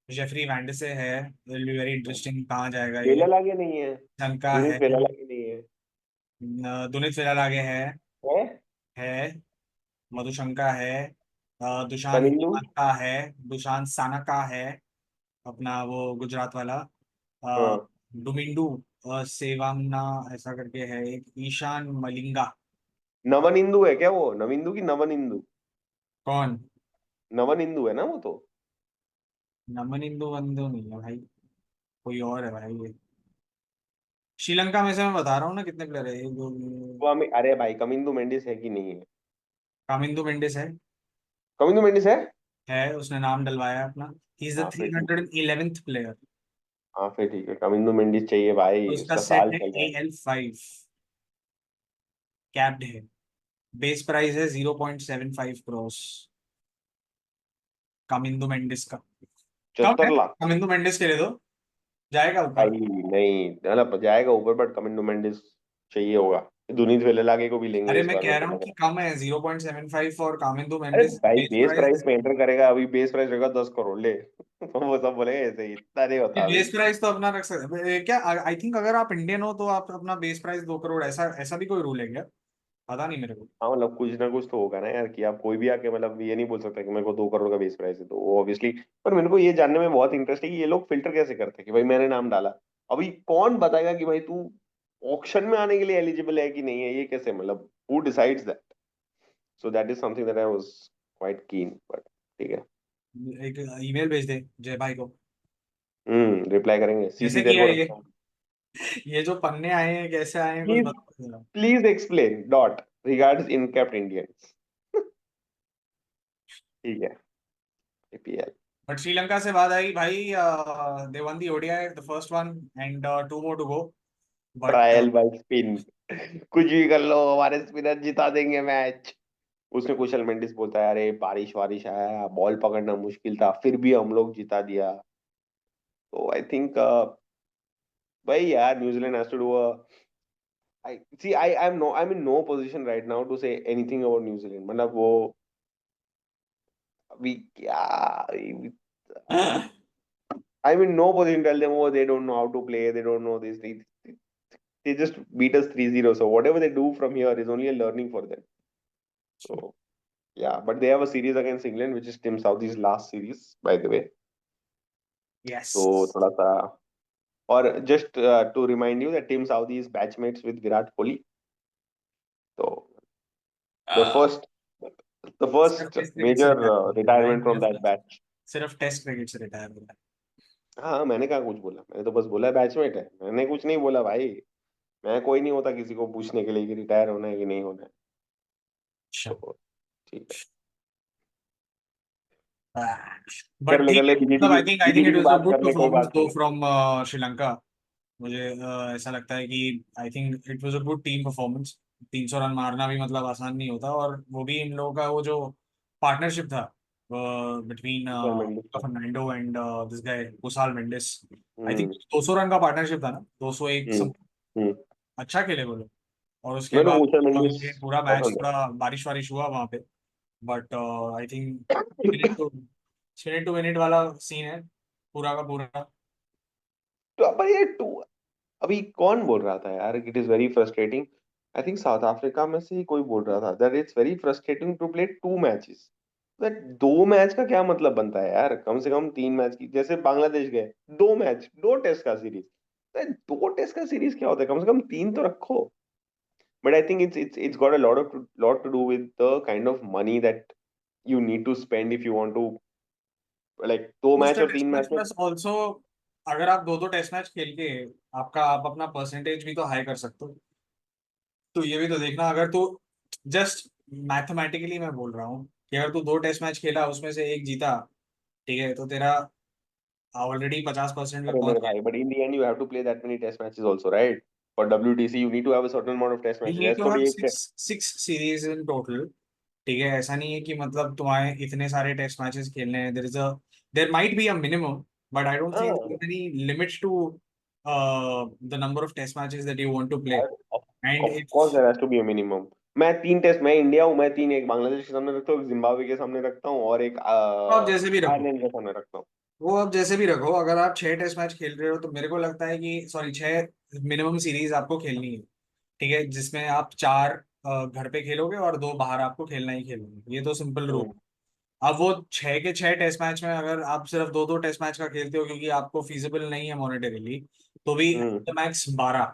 जेफरी वैंडसे है। वेरी इंटरेस्टिंग, कहाँ जाएगा ये? वेला लागे नहीं है, शंका है। यूनिस वेला लागे नहीं है। दुनित फिलहाल आगे है। है है मधुशंका है। दुशान कनिंदू। का है। दुशान सानका है। अपना वो गुजरात वाला। अ, हाँ डुमिंडू सेवांगना ऐसा करके है एक, ईशान मलिंगा। नवन इंदु है क्या वो, नविंदु की नवन इंदु? कौन? नवन इंदु है ना वो तो। नमनिंदु वंदु नहीं है भाई, कोई और है भाई ये। श्रीलंका में से मैं बता रहा हूँ ना कितने प्लेयर है, एक दो वो हमें, अरे भाई कमिंदु मेंडिस है कि नहीं है? कामिंदु मेंडिस है। कमिंदु मेंडिस है। उसने नाम डलवाया अपना। ही इज द हाँ फिर ठीक। 311th player. हाँ फिर ठीक है, कमिंदु मेंडिस चाहिए भाई, उसका उसका सेट साल है चल रहा है। AL5, कैप्ड है। बेस प्राइस है 0.75 करोड़ कामिंदु मेंडिस का। कम 75 है, लाख कमिंदो मेंडिस के लिए तो जाएगा भाई। ऊपर। नहीं मतलब जाएगा ऊपर, बट कमिंग मेंडिस चाहिए होगा। दुनीत वेलेलागे को भी लेंगे अरे इस मैं बार, कह मेरे रहा को हूँ लग कि रहा कम है 0.75 फॉर कामिंदो है। अरे मेंडिस, भाई बेस बेस प्राइस प्राइस। में एंटर करेगा, अभी बेस प्राइस रहेगा 10 करोड़ ले। तो वो सब बोलेगा ऐसे ही, इतना नहीं होता अभी। बेस प्राइस तो अपना रख सकते हैं क्या? आई थिंक अगर आप इंडियन हो तो आप अपना बेस प्राइस 2 करोड़, ऐसा ऐसा भी कोई रूल है क्या? पता नहीं मेरे को। हाँ मतलब कुछ ना कुछ तो होगा ना यार, कि आप कोई भी आके मतलब ये नहीं बोल सकता कि मेरे को 2 करोड़ का बेस प्राइस है, तो वो ऑब्वियसली। पर मेरे को ये जानने में बहुत इंटरेस्ट है कि ये लोग फिल्टर कैसे करते हैं कि भाई मैंने नाम डाला, अभी कौन बताएगा कि भाई तू ऑक्शन में आने के लिए एलिजिबल है कि नहीं है, ये कैसे, मतलब who decides that? So that is something that I was quite कीन, बट ठीक है। एक ईमेल भेज दे जय भाई को। रिप्लाई करेंगे, सीसी कैसे तेरे किया को ये? रखता हूँ। ये जो पन्ने आए हैं कैसे आए हैं, कुछ प्लीज बता दो। Please explain dot regards uncapped Indians. ठीक है, एपीएल बट श्रीलंका से बात आई भाई, they won the ODI the first one and 2 more to go. But trial by spin. कुछ भी कर लो, हमारे स्पिनर जिता देंगे मैच। उसमें कुशल मेंडिस बोलता है अरे बारिश वारिश आया, बॉल पकड़ना मुश्किल था, फिर भी हम लोग जिता दिया। तो आई थिंक भाई यार New Zealand has to do a, I see I am in no position right now to say anything about New Zealand, मतलब वो अभी क्या, I am in no position tell them, वो they don't know how to play, they don't know this, they just beat us 3-0, so whatever they do from here is only a learning for them. So yeah, but they have a series against England, which is Tim Southee's last series, by the way. Yes. So थोड़ा सा, और just to remind you that Tim Southee is batchmates with Virat Kohli. So the first the सिर्फ first test cricket से major retire हुआ है, retirement from that batch. सिर्फ test cricket से retire हुआ है। हाँ मैंने कहा कुछ बोला, मैंने तो बस बोला बैचमेट है, मैंने कुछ नहीं बोला भाई। मैं कोई नहीं होता किसी को पूछने के लिए कि रिटायर होना है कि नहीं होना है। अच्छा। तो ठीक है, कर बट ले ठीक कर है, ले, मतलब BJT I think BJT it की वाज अ बात गुड कर ले, कोई परफॉर्मेंस बात दो नहीं। फ्रॉम श्रीलंका। मुझे ऐसा लगता है कि आई think it was a good team performance. 300 run मारना भी मतलब आसान नहीं होता, और वो भी इन लोगों का वो जो पार्टनरशिप था बिटवीन कुशल मेंडिस का। Fernando and this guy Kusal Mendis. I think hmm 200 run का पार्टनरशिप था ना, 201 हम्म सब। हम्म। अच्छा खेले वो लोग। और उसके मेरे को बाद कुशल मेंडिस ये पूरा मैच पसंद है। थोड़ा बारिश वारिश हुआ वहां पे। But I think minute to minute वाला सीन है पूरा का पूरा। तो अब ये टू, अभी कौन बोल रहा था यार, it is very frustrating. I think South Africa में से ही कोई बोल रहा था that it's very frustrating to play 2 matches. That 2 match का क्या मतलब बनता है यार, कम से कम 3 मैच की, जैसे बांग्लादेश गए 2 मैच, 2 टेस्ट का सीरीज। 2 टेस्ट का सीरीज क्या होता है, कम से कम 3 तो रखो। But I think it's got a lot to do with the kind of money that you need to spend if you want to, like 2 match उसका और टेस्ट 3 मैच मैच में। प्लस ऑल्सो, अगर आप दो दो टेस्ट मैच खेल के आपका आप अपना परसेंटेज भी तो हाई कर सकते हो। तो ये भी तो देखना, अगर तू जस्ट मैथमेटिकली मैं बोल रहा हूँ कि अगर तू 2 टेस्ट मैच खेला उसमें से एक जीता, ठीक है, तो तेरा ऑलरेडी 50% पे अरे पहुंच मेरे गया। भाई, but in the end you have to play that many test matches also, right? For WTC you need to have a certain amount of test you matches, need ऐसे टू हैव थोड़ी एक six six series in total. ठीक है, ऐसा नहीं है कि मतलब तुम्हारे इतने सारे टेस्ट मैचेस खेलने हैं। There might be a minimum, but I don't think हाँ, any limits to the number of test matches that you want to play. of, and of it's course there has to be a minimum। मैं 3 test, मैं India हूँ, मैं 3, एक बांग्लादेश के सामने रखता हूँ, एक जिम्बाब्वे के सामने रखता हूँ, और एक आप जैसे भी रखो, आयरलैंड के सामने रखता हूँ। वो आप जैसे भी रखो, अगर आप 6 टेस्ट मैच खेल रहे हो तो मेरे को लगता है कि सॉरी 6 मिनिमम सीरीज आपको खेलनी है। ठीक है, जिसमें आप 4 घर पे खेलोगे और 2 बाहर आपको खेलना ही खेलना है, ये तो सिंपल रूल। हम्म अब वो 6 के 6 टेस्ट मैच में अगर आप सिर्फ दो दो टेस्ट मैच का खेलते हो क्योंकि आपको फीजिबल नहीं है मॉनेटरीली, तो भी हम्म मैक्स 12।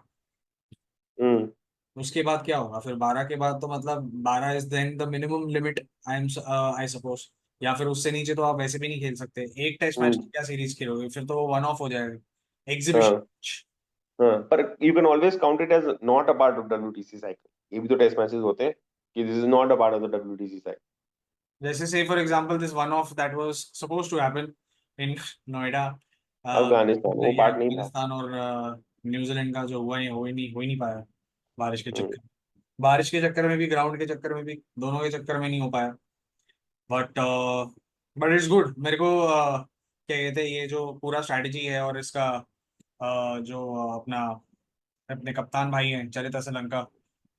हम्म उसके बाद क्या होगा फिर? 12 के बाद तो मतलब 12 is then the minimum limit, I suppose. या फिर उससे नीचे तो आप वैसे भी नहीं खेल सकते। एक टेस्ट मैच की हम्म। क्या सीरीज खेलोगे फिर? तो वो वन ऑफ हो जाएगा, एग्जीबिशन। हाँ हाँ, पर you can always count it as not a part of WTC cycle, ये भी तो टेस्ट मैचेस होते हैं, कि this is not a part of the WTC cycle. जैसे से for example this one of that was suppose to happen in Noida, Afghanistan वो part नहीं था। अफगानिस्तान और न्यूजीलैंड का जो हुआ, हो ही नहीं पाया बारिश के हम्म चक्कर। बारिश के चक्कर में भी, ग्राउंड के चक्कर में भी, दोनों के चक्कर में नहीं हो पाया। But but it's good. मेरे को क्या कहते हैं, ये जो पूरा स्ट्रैटेजी है और इसका जो अपना अपने कप्तान भाई हैं चरित असलंका,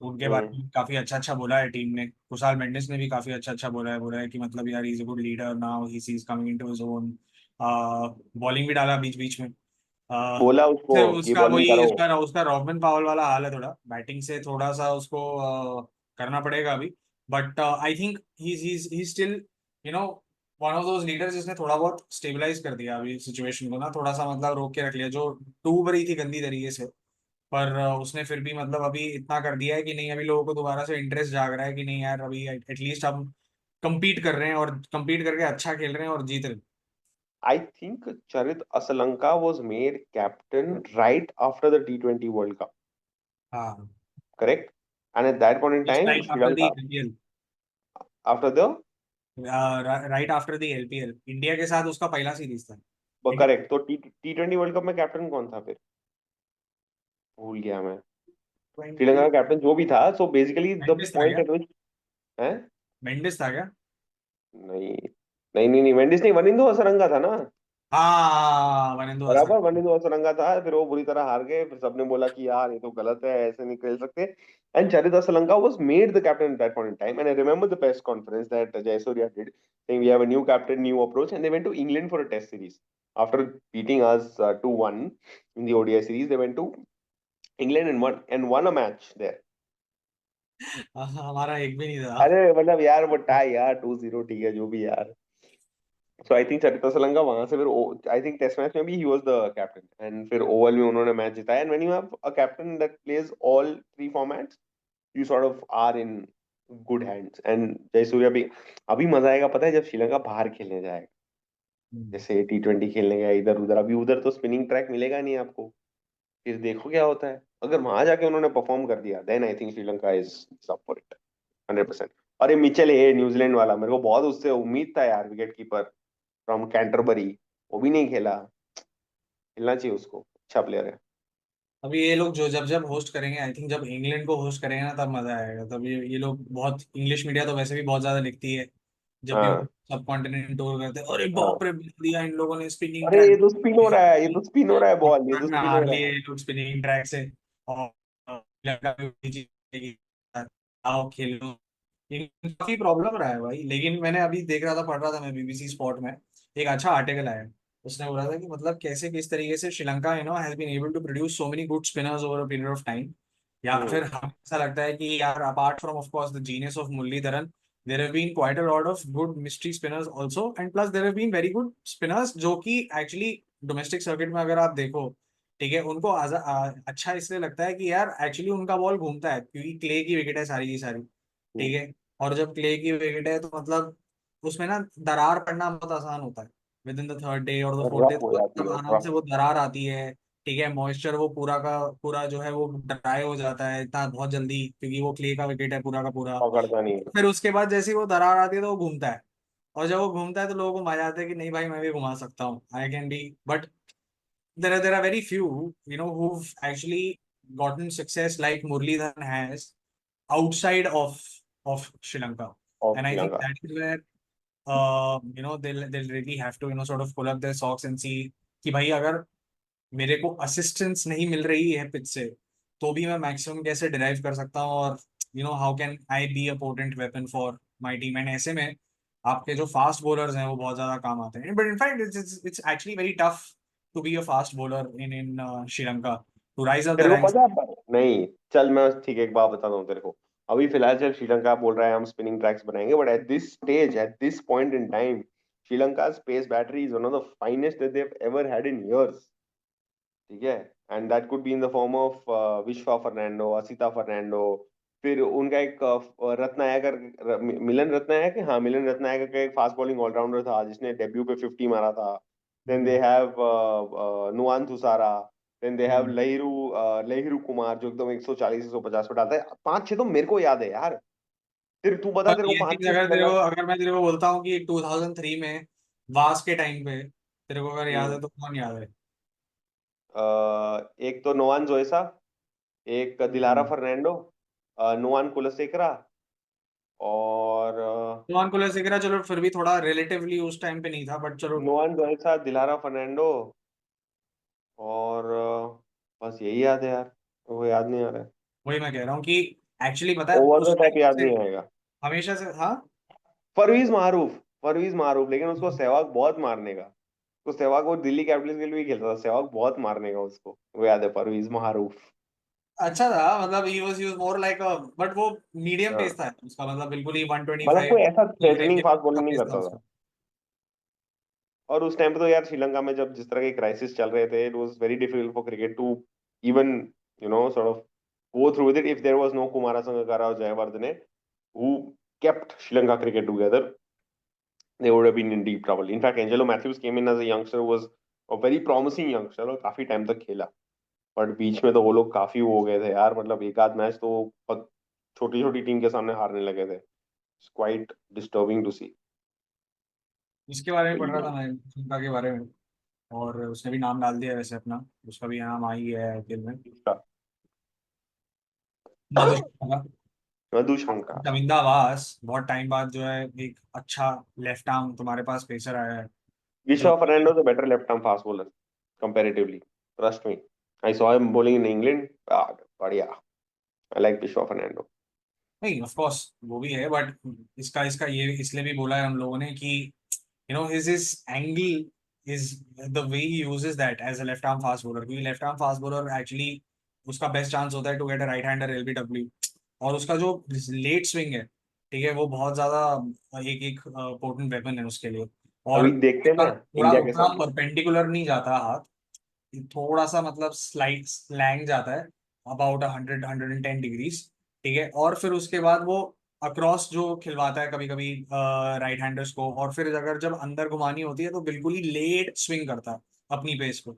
उनके बारे हम्म। में काफी अच्छा अच्छा बोला है टीम ने। कुशाल मेंडिस ने भी काफी अच्छा अच्छा बोला है कि मतलब यार is a good leader now, he is coming into his own. Bowling भी डाला बीच बीच में। बोला उसको से कि उसका बॉलिंग वही करो। उसका उसका रॉबिन पावल वाला हाल है, थोड़ा बैटिंग से थोड़ा सा उसको करना पड़ेगा अभी। But I think he still you know one of those leaders जिसने थोड़ा बहुत स्टेबलाइज कर दिया अभी सिचुएशन को ना, थोड़ा सा मतलब रोक के रख लिया जो डूब रही थी गंदी तरीके से। पर उसने फिर भी मतलब अभी इतना कर दिया है कि नहीं, अभी लोगों को दोबारा से इंटरेस्ट जाग रहा है कि नहीं यार, अभी एटलीस्ट हम compete कर रहे हैं और compete करके अच्छा खेल रहे हैं और जीत रहे हैं। I think Charit Asalanka was made captain right after the T20 World Cup, हाँ, correct? And at that point in just time, right Sri after the Lanka, LPL. after the, right after the LPL, India के साथ उसका पहला series था। India correct, तो T20 world cup में captain कौन था फिर? भूल गया मैं। श्रीलंका 20 का कैप्टन जो भी था, सो बेसिकली द मेंडिस था पॉइंट क्या? एट विच है। मेंडिस था क्या? नहीं नहीं, वेंडिस नहीं, वनिंदु हसरंगा था ना। हाँ, वनिंदु हसन। बराबर, वनिंदु हसरंगा था, फिर वो बुरी तरह हार गए, फिर सबने बोला कि यार ये तो गलत है, ऐसे नहीं खेल सकते। And Charit Asalanka was made the captain at that point in time, and I remember the press conference that Jayasurya did, saying we have a new captain, new approach, and they went to England for a test series after beating us 2-1 in the ODI series. They went to England and won a match there. हमारा एक भी नहीं था। अरे मतलब यार वो tie यार 2-0, ठीक है जो भी यार। सो आई थिंक चरित्र सलंगा वहां से फिर आई थिंक टेस्ट मैच में भी ही वाज द कैप्टन, एंड फिर ओवल में उन्होंने मैच जिताया। And when you have a captain that plays all three formats, you sort of are in good hands. And Jayasuriya भी, अभी मजा आएगा पता है जब श्रीलंका बाहर खेलने जाएगा, हम्म। जैसे T20 खेलने गया इधर उधर, अभी उधर तो स्पिनिंग ट्रैक मिलेगा नहीं आपको। फिर देखो क्या होता है, अगर वहां जाके उन्होंने परफॉर्म कर दिया, then I think Sri Lanka is up for it 100%। और ये मिचेल है न्यूजीलैंड वाला, मेरे को बहुत उससे उम्मीद था यार, विकेट कीपर फ्रॉम कैंटरबरी, वो भी नहीं खेला। खेलना चाहिए उसको, अच्छा प्लेयर है। अभी ये लोग जो जब जब होस्ट करेंगे, आई थिंक जब इंग्लैंड को होस्ट करेंगे ना तब मजा आएगा। तब ये लोग बहुत, इंग्लिश मीडिया तो वैसे भी बहुत ज्यादा लिखती है जब भी वो हाँ सब कॉन्टिनेंट टूर करते हैं, अरे हाँ। बाप रे बना दिया इन लोगों ने स्पिनिंग अरे ट्रैक। ये तो स्पिन हो रहा है, ये तो स्पिन हो रहा है बॉल, ये तो पाकिस्तान में स्पिन हो हार रहा लिए है। ये लोग स्पिनिंग ट्रैक से। और श्रीलंका भी जीतेगी, आओ खेलो। ये काफी प्रॉब्लम रहा है भाई। लेकिन मैंने अभी देख रहा था, पढ़ रहा था मैं बीबीसी स्पोर्ट में, एक अच्छा आर्टिकल आया। उसने बोला था कि मतलब कैसे किस तरीके से Sri Lanka has been able to produce so many good spinners over a period of time. या हम्म। फिर हमें ऐसा लगता है कि यार apart from of course the genius of Muralitharan, there have been quite a lot of good mystery spinners also, and plus there have been very good spinners जो कि एक्चुअली डोमेस्टिक सर्किट में अगर आप देखो, ठीक है, उनको अच्छा इसलिए लगता है कि यार एक्चुअली उनका बॉल घूमता है क्योंकि क्ले की विकेट है सारी की सारी, हम्म। ठीक है। और जब क्ले की विकेट है तो मतलब उसमें ना दरार पड़ना बहुत आसान होता है with in the third day और द फोर्थ डे, रफ हो तो जाती मतलब है, आराम से रफ। वो दरार आती है। ठीक है, मॉइस्चर वो पूरा का पूरा जो है वो ड्राई हो जाता है इतना बहुत जल्दी, क्योंकि वो क्ले का विकेट है पूरा का पूरा। पकड़ता नहीं है। फिर उसके बाद जैसे ही वो दरार आती है तो वो घूमता है। और जब वो घूमता है तो लोगों को मजा आता है कि नहीं भाई मैं भी घुमा सकता हूँ, I can be. But there are very few, who've actually gotten success like Muralidharan has outside of Sri Lanka. Of And I think Sri Lanka. that is where they'll really have to sort of pull up their socks and see कि भाई अगर मेरे को assistance नहीं मिल रही है pitch से, तो भी मैं मैक्सिमम कैसे डिराइव कर सकता हूँ, और how can I be a potent weapon for my team. And ऐसे में आपके जो फास्ट बॉलर्स हैं वो बहुत ज्यादा काम आते हैं, but in fact it's actually very tough to be a fast bowler in in Sri Lanka, to rise up the तेरे को रैंक्स। पता है नहीं, चल मैं ठीक है एक बात बताता हूँ तेरे को। अभी फिलहाल चल श्रीलंका बोल रहा है हम स्पिनिंग ट्रैक्स बनाएंगे, but at this stage, at this point in time, Sri Lanka space battery is one of the finest that they have ever had in years. ठीक है। And that could be in the form of विश्वा Fernando, Asita Fernando, फिर उनका एक रत्नायकर, मिलन रत्नायक, हाँ मिलन रत्नायकर का एक fast bowling allrounder था जिसने डेब्यू पे 50 मारा था। Then they have Nuwan Thushara. Then they have Lahiru Kumara जो एकदम 140 150 पे डालता है। पांच छह तो मेरे को याद है यार। तेरे तू बता, पर तेरे को ये पांच चीज छह श्रीलंका। अगर मैं तेरे को बोलता हूँ कि 2003 में वास के टाइम पे तेरे को अगर याद हम्म। है तो कौन याद है? एक तो नोआन जोइसा, एक दिलारा हम्म। फर्नांडो, नुआन कुलसेकरा, और नोमान कुलसेकरा चलो फिर भी थोड़ा रिलेटिवली उस टाइम पे नहीं था, बट चलो। नोआन जोइसा, दिलारा फर्नांडो, और बस यही याद है यार, वो याद नहीं आ रहा है। वही मैं कह रहा हूँ कि एक्चुअली पता है ओवर उस द टॉप टाइम याद से नहीं आएगा। हमेशा से, हाँ। परवीज मारूफ, लेकिन उसको सहवाग बहुत मारने का। तो सहवाग वो दिल्ली कैपिटल्स के लिए भी खेलता था, सहवाग बहुत मारने का उसको, वो याद है, परवीज मारूफ। अच्छा था, मतलब he was more like a, but वो मीडियम हाँ, पेस था उसका, मतलब बिल्कुल ही मतलब कोई 125 ऐसा थ्रेटनिंग फास्ट का बॉलिंग नहीं पेस था करता था। उसका। और उस टाइम पे तो यार श्रीलंका में जब जिस तरह के क्राइसिस चल रहे थे, it was very difficult for cricket to even sort of go through with it if there was no Kumara Sangakkara or Jayawardene who kept Sri Lanka cricket together. They would have been in deep trouble. In fact, Angelo Matthews came in as a youngster, was a very promising youngster और काफी time तक खेला। But बीच में तो वो लोग काफी वो हो गए थे यार, मतलब एक आध मैच तो बहुत छोटी छोटी टीम के सामने हारने लगे थे। इट्स क्वाइट डिस्टर्बिंग टू सी। इसके बारे में तो पढ़ रहा ये था मैं, श्रीलंका के बारे में। और उसने भी नाम डाल दिया वैसे अपना, उसका भी नाम आ ही गया है आईपीएल में। इसका मधुशंका। मधुशंका। शमिंदा वास बहुत टाइम बाद जो है एक अच्छा लेफ्ट आर्म तुम्हारे पास पेसर आया है जो। Vishwa Fernando is a better left-arm fast bowler comparatively. Trust me. I saw him bowling in England. Ah, बढ़िया. I like Vishwa Fernando. नहीं, ऑफ कोर्स वो भी है, बट इसका इसका ये इसलिए भी बोला है हम लोगों ने कि his angle is the way he uses that as a left arm fast bowler, क्योंकि left arm fast bowler actually उसका बेस्ट चांस होता है to get a right hander LBW. और उसका जो लेट स्विंग है, ठीक है, वो बहुत ज्यादा एक एक पोर्टेंट वेपन है उसके लिए। और अभी देखते हैं ना थोड़ा इंडिया के उतना सामने। परपेंडिकुलर नहीं जाता हाथ, थोड़ा सा मतलब स्लाइड स्लैंग जाता है अबाउट 110 डिग्रीज। ठीक है, और फिर उसके बाद वो अक्रॉस जो खिलवाता है कभी कभी राइट हैंडर्स को, और फिर अगर जब अंदर घुमानी होती है तो बिल्कुल ही लेट स्विंग करता है अपनी पेस को,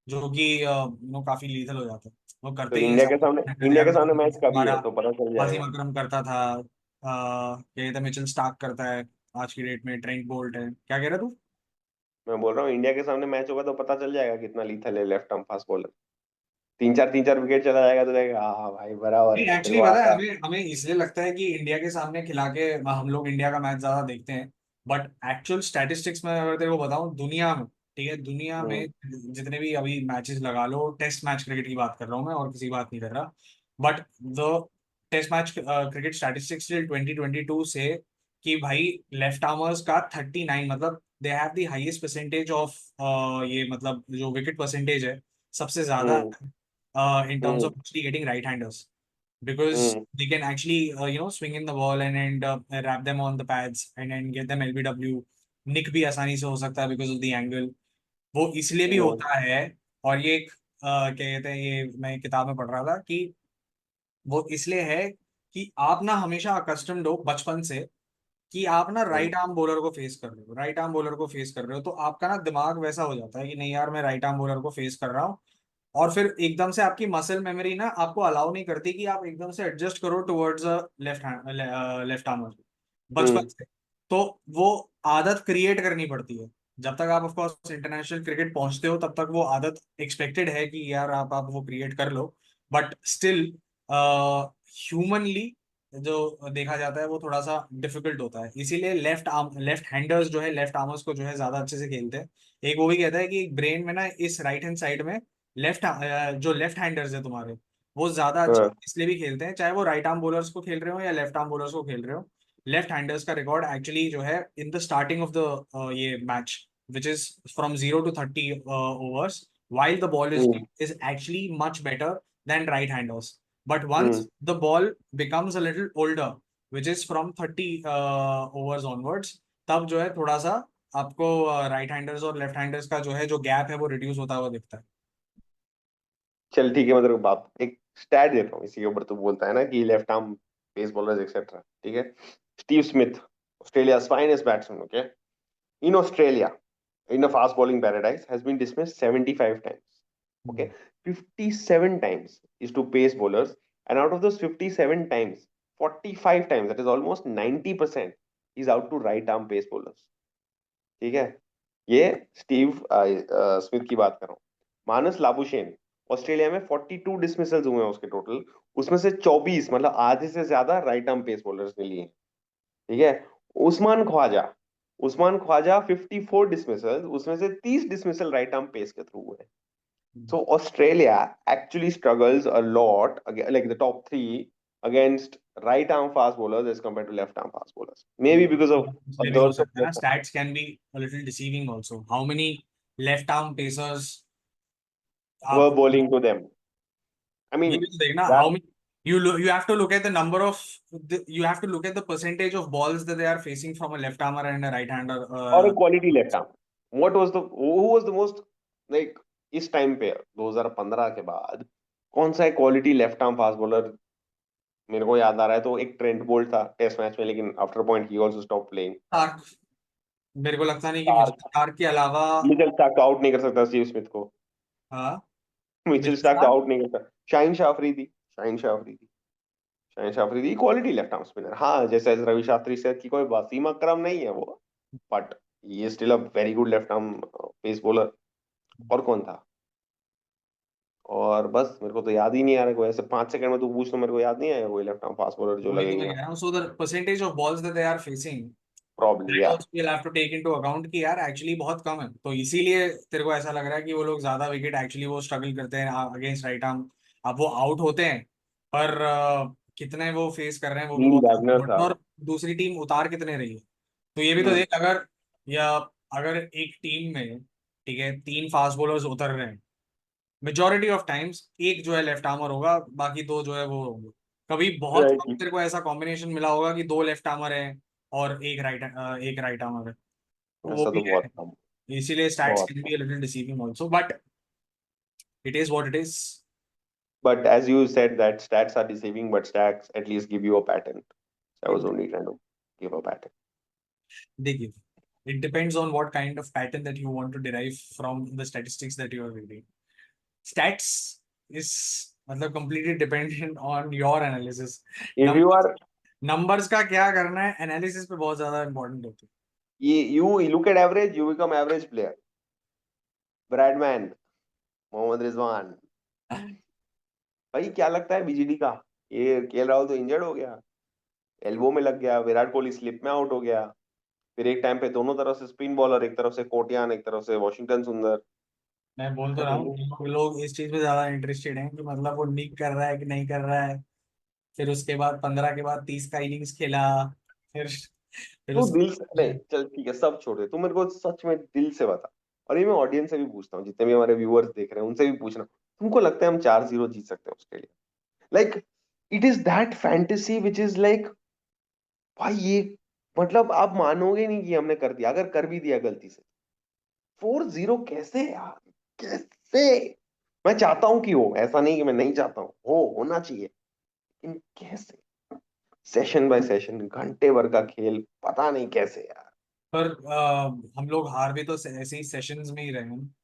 जो कि काफी लीथल हो जाता है। वो तो करते ही ऐसा इंडिया के सामने मैच कभी है हमारा तो पता चल वसीम जाएगा। अकरम करता था, क्या था, मिचेल स्टार्क करता है, आज की डेट में ट्रेंट बोल्ट है। क्या कह रहा तू? मैं बोल रहा हूँ इंडिया के सामने मैच होगा तो पता चल जाएगा कितना लीथल है लेफ्ट आर्म फास्ट बॉलर। तीन चार विकेट चला जाएगा तो लगेगा हाँ भाई बराबर नहीं, है, फिर एक्चुअली वो पता है आता है। हमें हमें इसलिए लगता है कि इंडिया के सामने खिला के हम लोग इंडिया का मैच ज्यादा देखते हैं, बट एक्चुअल स्टैटिस्टिक्स में अगर तेरे को बताऊं, दुनिया में, ठीक है, दुनिया में हम्म जितने भी अभी मैचेस लगा लो, टेस्ट मैच क्रिकेट की बात कर रहा हूँ मैं और किसी बात नहीं कर रहा, but the test match cricket statistics till 2022 से कि भाई लेफ्ट आर्मर्स का 39, मतलब they have the highest percentage of ये मतलब जो विकेट परसेंटेज है सबसे ज्यादा हम्म in terms hmm of actually getting right-handers, because hmm they can actually swing in the ball and wrap them on the pads and get them LBW. निक भी आसानी से हो सकता है because of the angle, वो इसलिए भी हम्म होता है। और ये क्या कहते हैं, ये मैं एक किताब में पढ़ रहा था कि वो इसलिए है कि आप ना हमेशा अकस्टम्ड हो बचपन से कि आप ना हम्म राइट आर्म बॉलर को फेस कर रहे हो, राइट आर्म बॉलर को फेस कर रहे हो, तो आपका ना दिमाग वैसा हो जाता है कि नहीं यार मैं राइट आर्म बॉलर को फेस कर रहा हूँ। और फिर एकदम से आपकी मसल मेमोरी ना आपको अलाउ नहीं करती कि आप एकदम से एडजस्ट करो towards left hand, left arm बचपन हम्म। से। तो वो आदत क्रिएट करनी पड़ती है। जब तक आप ऑफ कोर्स इंटरनेशनल क्रिकेट पहुंचते हो तब तक वो आदत एक्सपेक्टेड है कि यार आप वो क्रिएट कर लो, बट स्टिल ह्यूमनली जो देखा जाता है वो थोड़ा सा डिफिकल्ट होता है, इसीलिए लेफ्ट हैंडर्स जो है लेफ्ट आर्मर्स को जो है ज्यादा अच्छे से खेलते हैं। एक वो भी कहता है कि ब्रेन में ना इस राइट हैंड साइड में लेफ्ट जो लेफ्ट हैंडर्स है तुम्हारे, वो ज्यादा अच्छा हाँ, इसलिए भी खेलते हैं, चाहे वो राइट आर्म बॉलर्स को खेल रहे हो या लेफ्ट आर्म बॉलर्स को खेल रहे हो। लेफ्ट हैंडर्स का रिकॉर्ड एक्चुअली जो है in the starting of the ये match, which is from 0 to 30 overs, while the ball is hmm deep, is actually much better than right handers. But once hmm. the ball becomes a little older, which is from 30 overs onwards, तब जो है थोड़ा सा आपको right handers और left handers का जो है जो गैप है वो रिड्यूस होता हुआ दिखता है। चल ठीक है, मैं तेरे को बात एक स्टैट देता हूँ इसी के ऊपर। तू बोलता है ना कि left arm pace bowlers etcetera, ठीक है। Steve Smith, Australia finest batsman, okay, in Australia, in a fast bowling paradise, has been dismissed 75 times. Okay, hmm. 57 times is to pace bowlers, and out of those 57 times, 45 times, that is almost 90%, is out to right arm pace bowlers. ठीक है, ये Steve Smith की बात कर रहा हूँ। Marnus Labuschagne, Australia में 42 dismissals हुए हैं उसके टोटल, उसमें से 24, मतलब आधे से ज्यादा राइट आर्म पेस बॉलर्स ने लिए हैं। ठीक है। उस्मान ख्वाजा उस्मान ख्वाजा 54 डिसमिसल, उसमें से 30 डिसमिसल राइट आर्म पेस के थ्रू हुए। So Australia actually struggles a lot, like the top three, against right arm fast bowlers as compared to left arm fast bowlers. Maybe because of इसलिए a भी हो dearth of सकता है ना, left arm. stats can be a little deceiving also. How many left arm pacers Were आप bowling to them. I ये mean, भी तो देखना, that how many you have to look at the number of you have to look at the percentage of balls that they are facing from a left armer and a right hander. or a quality left arm. Who was the most, like, इस time पे 2015 के बाद कौन सा quality left arm fast bowler मेरे को याद आ रहा है? तो एक ट्रेंट बोल्ट था टेस्ट मैच में, लेकिन after point he also stop playing. Starc, मेरे को लगता नहीं कि मिचेल स्टार्क के अलावा मिचेल स्टार्क तो आउट नहीं कर सकता स्टीव स्मिथ को। हाँ मिचेल मिचेल स्टार्क तो स्टार्क आउट नहीं करता। Shaheen Shah Afridi quality left arm spinner, हाँ, जैसे रवि शास्त्री से कि कोई वसीम अकरम नहीं है वो, बट ये still a very good left arm pace bowler. और कौन था? और बस मेरे को तो याद ही नहीं आ रहा कोई, ऐसे 5 सेकंड में तू पूछ तो मेरे को याद नहीं आएगा कोई लेफ्ट आर्म फास्ट बॉलर जो वही तो मैं लगेंगे। कह रहा हूँ. So the percentage of balls that they are facing, probably, that yeah. Also you'll have to take into account कि यार एक्चुअली बहुत कम है, तो इसीलिए तेरे को ऐसा लग रहा है कि वो लोग ज्यादा विकेट एक्चुअली वो स्ट्रगल करते हैं अगेंस्ट राइट आर्म. अब वो आउट होते हैं, पर कितने वो फेस कर रहे हैं वो भी डीन बहुत वैगनर important था। है. और दूसरी टीम उतार कितने रही है, तो ये भी तो हम्म। देख. अगर या अगर एक टीम में, ठीक है, 3 फास्ट बॉलर्स उतर रहे हैं, मेजोरिटी ऑफ टाइम्स एक जो है लेफ्ट आर्मर होगा, बाकी दो जो है वो होंगे. कभी बहुत कम राइट। तेरे को ऐसा कॉम्बिनेशन मिला होगा कि 2 लेफ्ट आर्मर है और एक राइट आर्मर है, तो वो ऐसा भी तो है. बहुत कम। इसीलिए स्टैट्स बहुत can come. Be a little deceiving also, but it is what it is. But as you said that stats are deceiving, but stats at least give you a pattern. So I was only trying to give a pattern. देखिए, it depends on what kind of pattern that you want to derive from the statistics that you are reading. Stats is मतलब completely dependent on your analysis. If you Numbers, are numbers का क्या करना है analysis पे बहुत ज्यादा important होती you look at average, you become average player. Bradman, Mohammad Rizwan, है. भाई क्या लगता है बीजीडी का? ये केएल राहुल तो इंजर्ड हो गया, एल्बो में लग गया, विराट कोहली स्लिप में आउट हो गया, फिर एक टाइम पे दोनों तरफ से स्पिन बॉलर, एक तरफ से कोटियान, एक तरफ से वॉशिंगटन सुंदर। मैं बोल तो रहा अरे हूँ, लोग इस चीज में ज्यादा इंटरेस्टेड हैं कि मतलब वो निक कर रहा है कि नहीं कर रहा है. फिर उसके बाद 15 के बाद 30 का इनिंग्स खेला. फिर तू उसके दिल से नहीं, चल ठीक है सब छोड़ दे, तू मेरे को सच में दिल से बता। और ये मैं ऑडियंस से भी पूछता हूँ, जितने भी हमारे व्यूअर्स देख रहे हैं उनसे भी पूछना, तुमको लगता है हम 4-0 जीत सकते हैं Australia? Like, it is that fantasy which is like, भाई ये, मतलब आप मानोगे नहीं कि हमने कर दिया, अगर कर भी दिया गलती से 4-0 कैसे यार? कैसे? मैं चाहता हूं कि हो, ऐसा नहीं कि मैं नहीं चाहता हूँ, होना चाहिए, लेकिन कैसे? सेशन बाय सेशन, घंटे भर का खेल, पता नहीं कैसे यार। पर हम लोग हार भी तो ऐसे ही सेशंस में ही रहे हैं.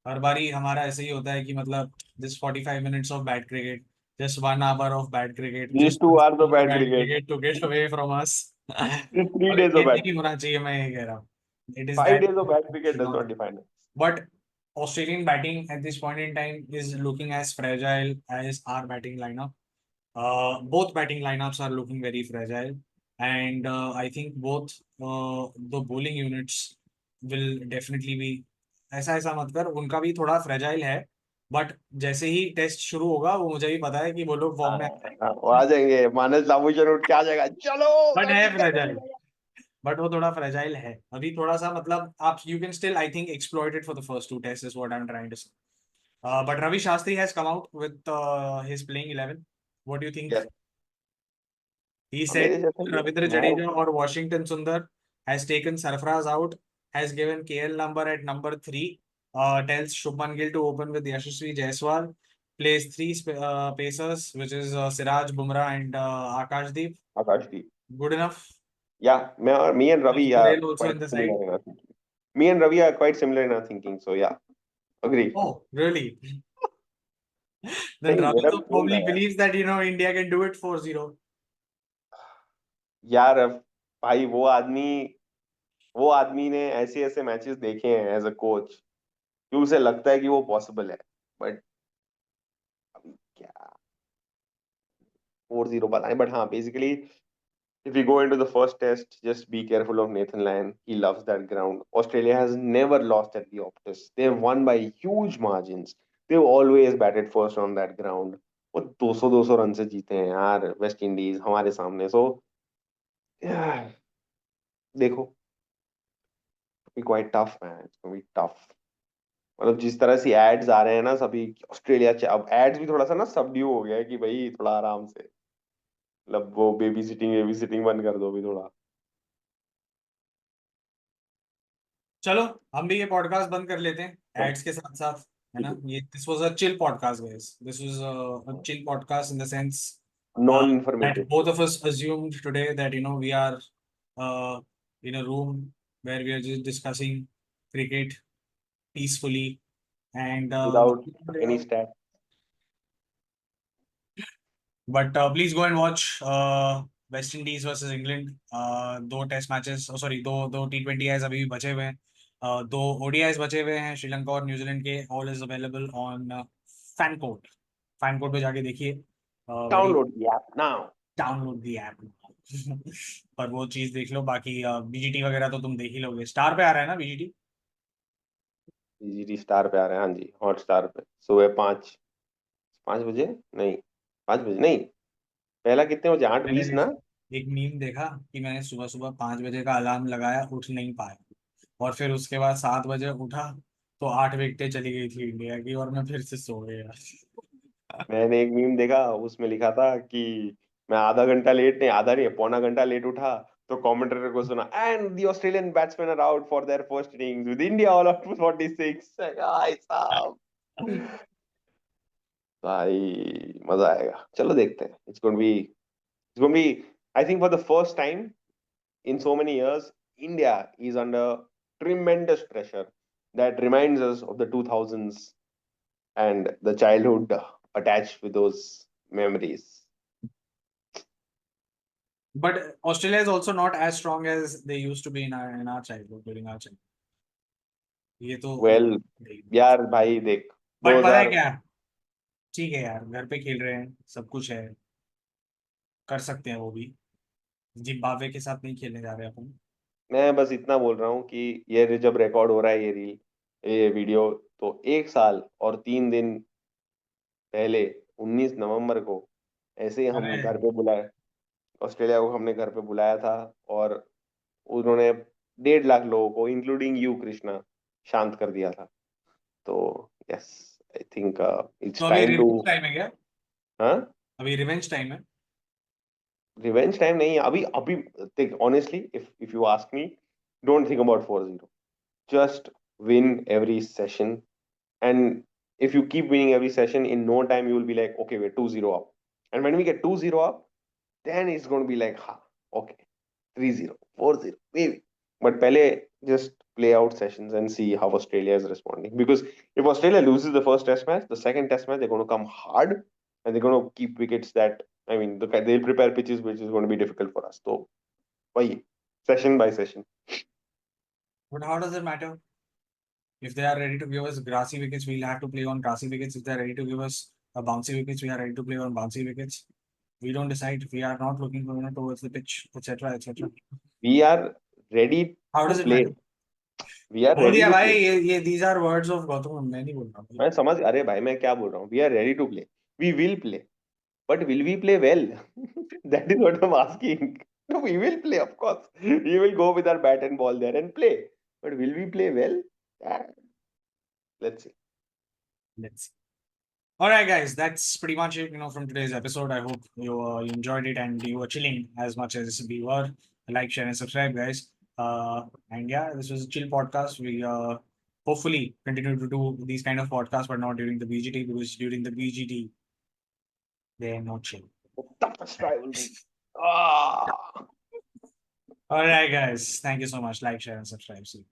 हर बारी हमारा ऐसे ही होता है कि मतलब this 45 minutes of bad cricket, just 1 hour of bad cricket, These just 2 hours of bad bad cricket, cricket to get away from us. these three और days of ये bad नहीं cricket, होना चाहिए, मैं ये कह रहा हूँ. It is 5 days of bad cricket that does not define us. But Australian batting at this point in time is looking as fragile as our batting lineup. Both batting lineups are looking very fragile, and I think both the bowling units will definitely be. ऐसा ऐसा मत कर, उनका भी थोड़ा fragile है, but जैसे ही test शुरू होगा वो मुझे भी पता है कि वो लोग फॉर्म में आ हाँ, वो आ जाएंगे, मानस लाबुशन उठ के आ जाएगा, चलो बट है बैटिंग करने फ्रेजाइल. चलेगा। बट वो थोड़ा फ्रेजाइल है अभी, थोड़ा सा मतलब आप you can still I think exploit it for the first 2 tests is what I'm trying to say. But Ravi Shastri has come out with his playing 11. What do you think? Yes, He said मेरे जैसा ही है। Ravindra मैं Jadeja or Washington Sundar has taken Sarfaraz out, has given KL number at number 3, tells Shubman Gill to open with Yashasvi Jaiswal, plays 3 pacers, which is Siraj, Bumrah, and Akashdeep. Akashdeep, Good enough. या मैं और me and Ravi are Patel also in quite the side. Similar in our thinking. Me and Ravi are quite similar in our thinking, so yeah, agree. Oh, really? Then नहीं, Ravi मेरा भी so बोल probably रहा है यार। believes that India can do it 4-0. यार अब भाई वो आदमी ने ऐसे ऐसे मैचेस देखे हैं एज अ कोच कि उसे लगता है कि वो पॉसिबल है, बट अभी क्या, 4-0 पता नहीं, बट हाँ basically If we go into the first test, just be careful of Nathan Lyon. He loves that ground. Australia has never lost at the Optus. They've won by huge margins. They've always batted first on that ground. वो 200 run से जीते हैं यार West Indies हमारे सामने. So देखो, be quite tough man, it's gonna be tough. मतलब जिस तरह से एड्स आ रहे हैं ना सभी ऑस्ट्रेलिया, अब एड्स भी थोड़ा सा ना सबड्यू हो गया है कि भाई थोड़ा आराम से, मतलब वो बेबी सिटिंग बंद कर दो भी थोड़ा. चलो हम भी ये पॉडकास्ट बंद कर लेते हैं एड्स के साथ साथ, है ना. ये this was a chill podcast guys. This was a chill podcast in the sense non that informative. both of us assumed today that we are in a room where we are just discussing cricket peacefully and without any stat. but please go and watch West Indies versus England. दो test matches, sorry दो दो T20Is अभी भी बचे हुए हैं. दो ODIs बचे हुए हैं श्रीलंका और न्यूजीलैंड के. All is available on FanCode. FanCode पे जाके देखिए. Very download the app now. Download the app. पर वो चीज देख लो. बाकी BGT वगैरह तो तुम देख ही लोगे. स्टार पे आ रहा है ना BGT. जीटी स्टार पे आ रहे हैं, हाँ जी, हॉट स्टार पे सुबह 5 बजे. नहीं, 5 बजे नहीं, पहला कितने बजे, आठ मैंने बीस ना. एक मीम देखा कि मैंने सुबह सुबह 5 बजे का अलार्म लगाया, उठ नहीं पाया, और फिर उसके बाद 7 बजे उठा तो 8 विकेटें चली गई थी इंडिया की और मैं फिर से सो गया. मैंने एक मीम देखा, उसमें लिखा था कि मैं आधा घंटा लेट, नहीं आधा नहीं, पौना घंटा लेट उठा, तो कमेंटेटर को सुना, and the Australian batsman are out for their first innings with India all out 46. भाई साहब, भाई मजा आएगा. चलो देखते हैं. It's gonna be I think for the first time in so many years, India is under tremendous pressure that reminds us of the 2000s and the childhood attached with those memories. But Australia is also not as strong as they used to be in our childhood, during our childhood. ये तो Well, यार भाई देख, but पता है 2000. क्या, ठीक है यार, घर पे खेल रहे हैं, सब कुछ है, कर सकते हैं वो भी. जिम्बाब्वे के साथ नहीं खेलने जा रहे अपन. मैं बस इतना बोल रहा हूँ कि ये जब रिकॉर्ड हो रहा है ये रील, ये वीडियो, तो 1 साल और 3 दिन पहले 19 नवंबर को ऐसे ही हम अरे घर पे बुलाए, ऑस्ट्रेलिया को हमने घर पे बुलाया था, और उन्होंने 1.5 लाख लोगों को इंक्लूडिंग यू कृष्णा शांत कर दिया था. तो यस, आई थिंक तो इट्स अभी टाइम टू. रिवेंज टाइम है क्या? हाँ, अभी रिवेंज टाइम है. रिवेंज टाइम नहीं है अभी. अभी देख, honestly, if you ask me, don't think about 4-0. Just win every session, and if you keep winning every session, in no time you will be like, okay, we're 2-0 up. And when we get 2-0 up, then it's going to be like, ha, okay, 3-0, 4-0, maybe. But pehle just play out sessions and see how Australia is responding. Because if Australia loses the first test match, the second test match, they're going to come hard and they're going to keep wickets that, I mean, they'll prepare pitches which is going to be difficult for us. So, why? Session by session. But how does it matter? If they are ready to give us grassy wickets, we'll have to play on grassy wickets. If they are ready to give us bouncy wickets, we are ready to play on bouncy wickets. We don't decide. We are not looking towards the pitch, etc., etc. We are ready How to does it play. matter? We are बोल ready दिया to भाई. play. ये these are words of Gautam. मैं नहीं बोल रहा भाई. मैं समझ, अरे भाई मैं क्या बोल रहा हूँ, we are ready to play, we will play, but will we play well? That is what I am asking. No, we will play, of course. We will go with our bat and ball there and play. But will we play well? Ah, let's see. Let's see. All right, guys. That's pretty much it. From today's episode. I hope you enjoyed it and you were chilling as much as we were. Like, share, and subscribe, guys. And yeah, this was a chill podcast. We hopefully continue to do these kind of podcasts, but not during the BGT, because during the BGT they're not chill. The toughest rivalry. Ah. All right, guys. Thank you so much. Like, share, and subscribe. See you.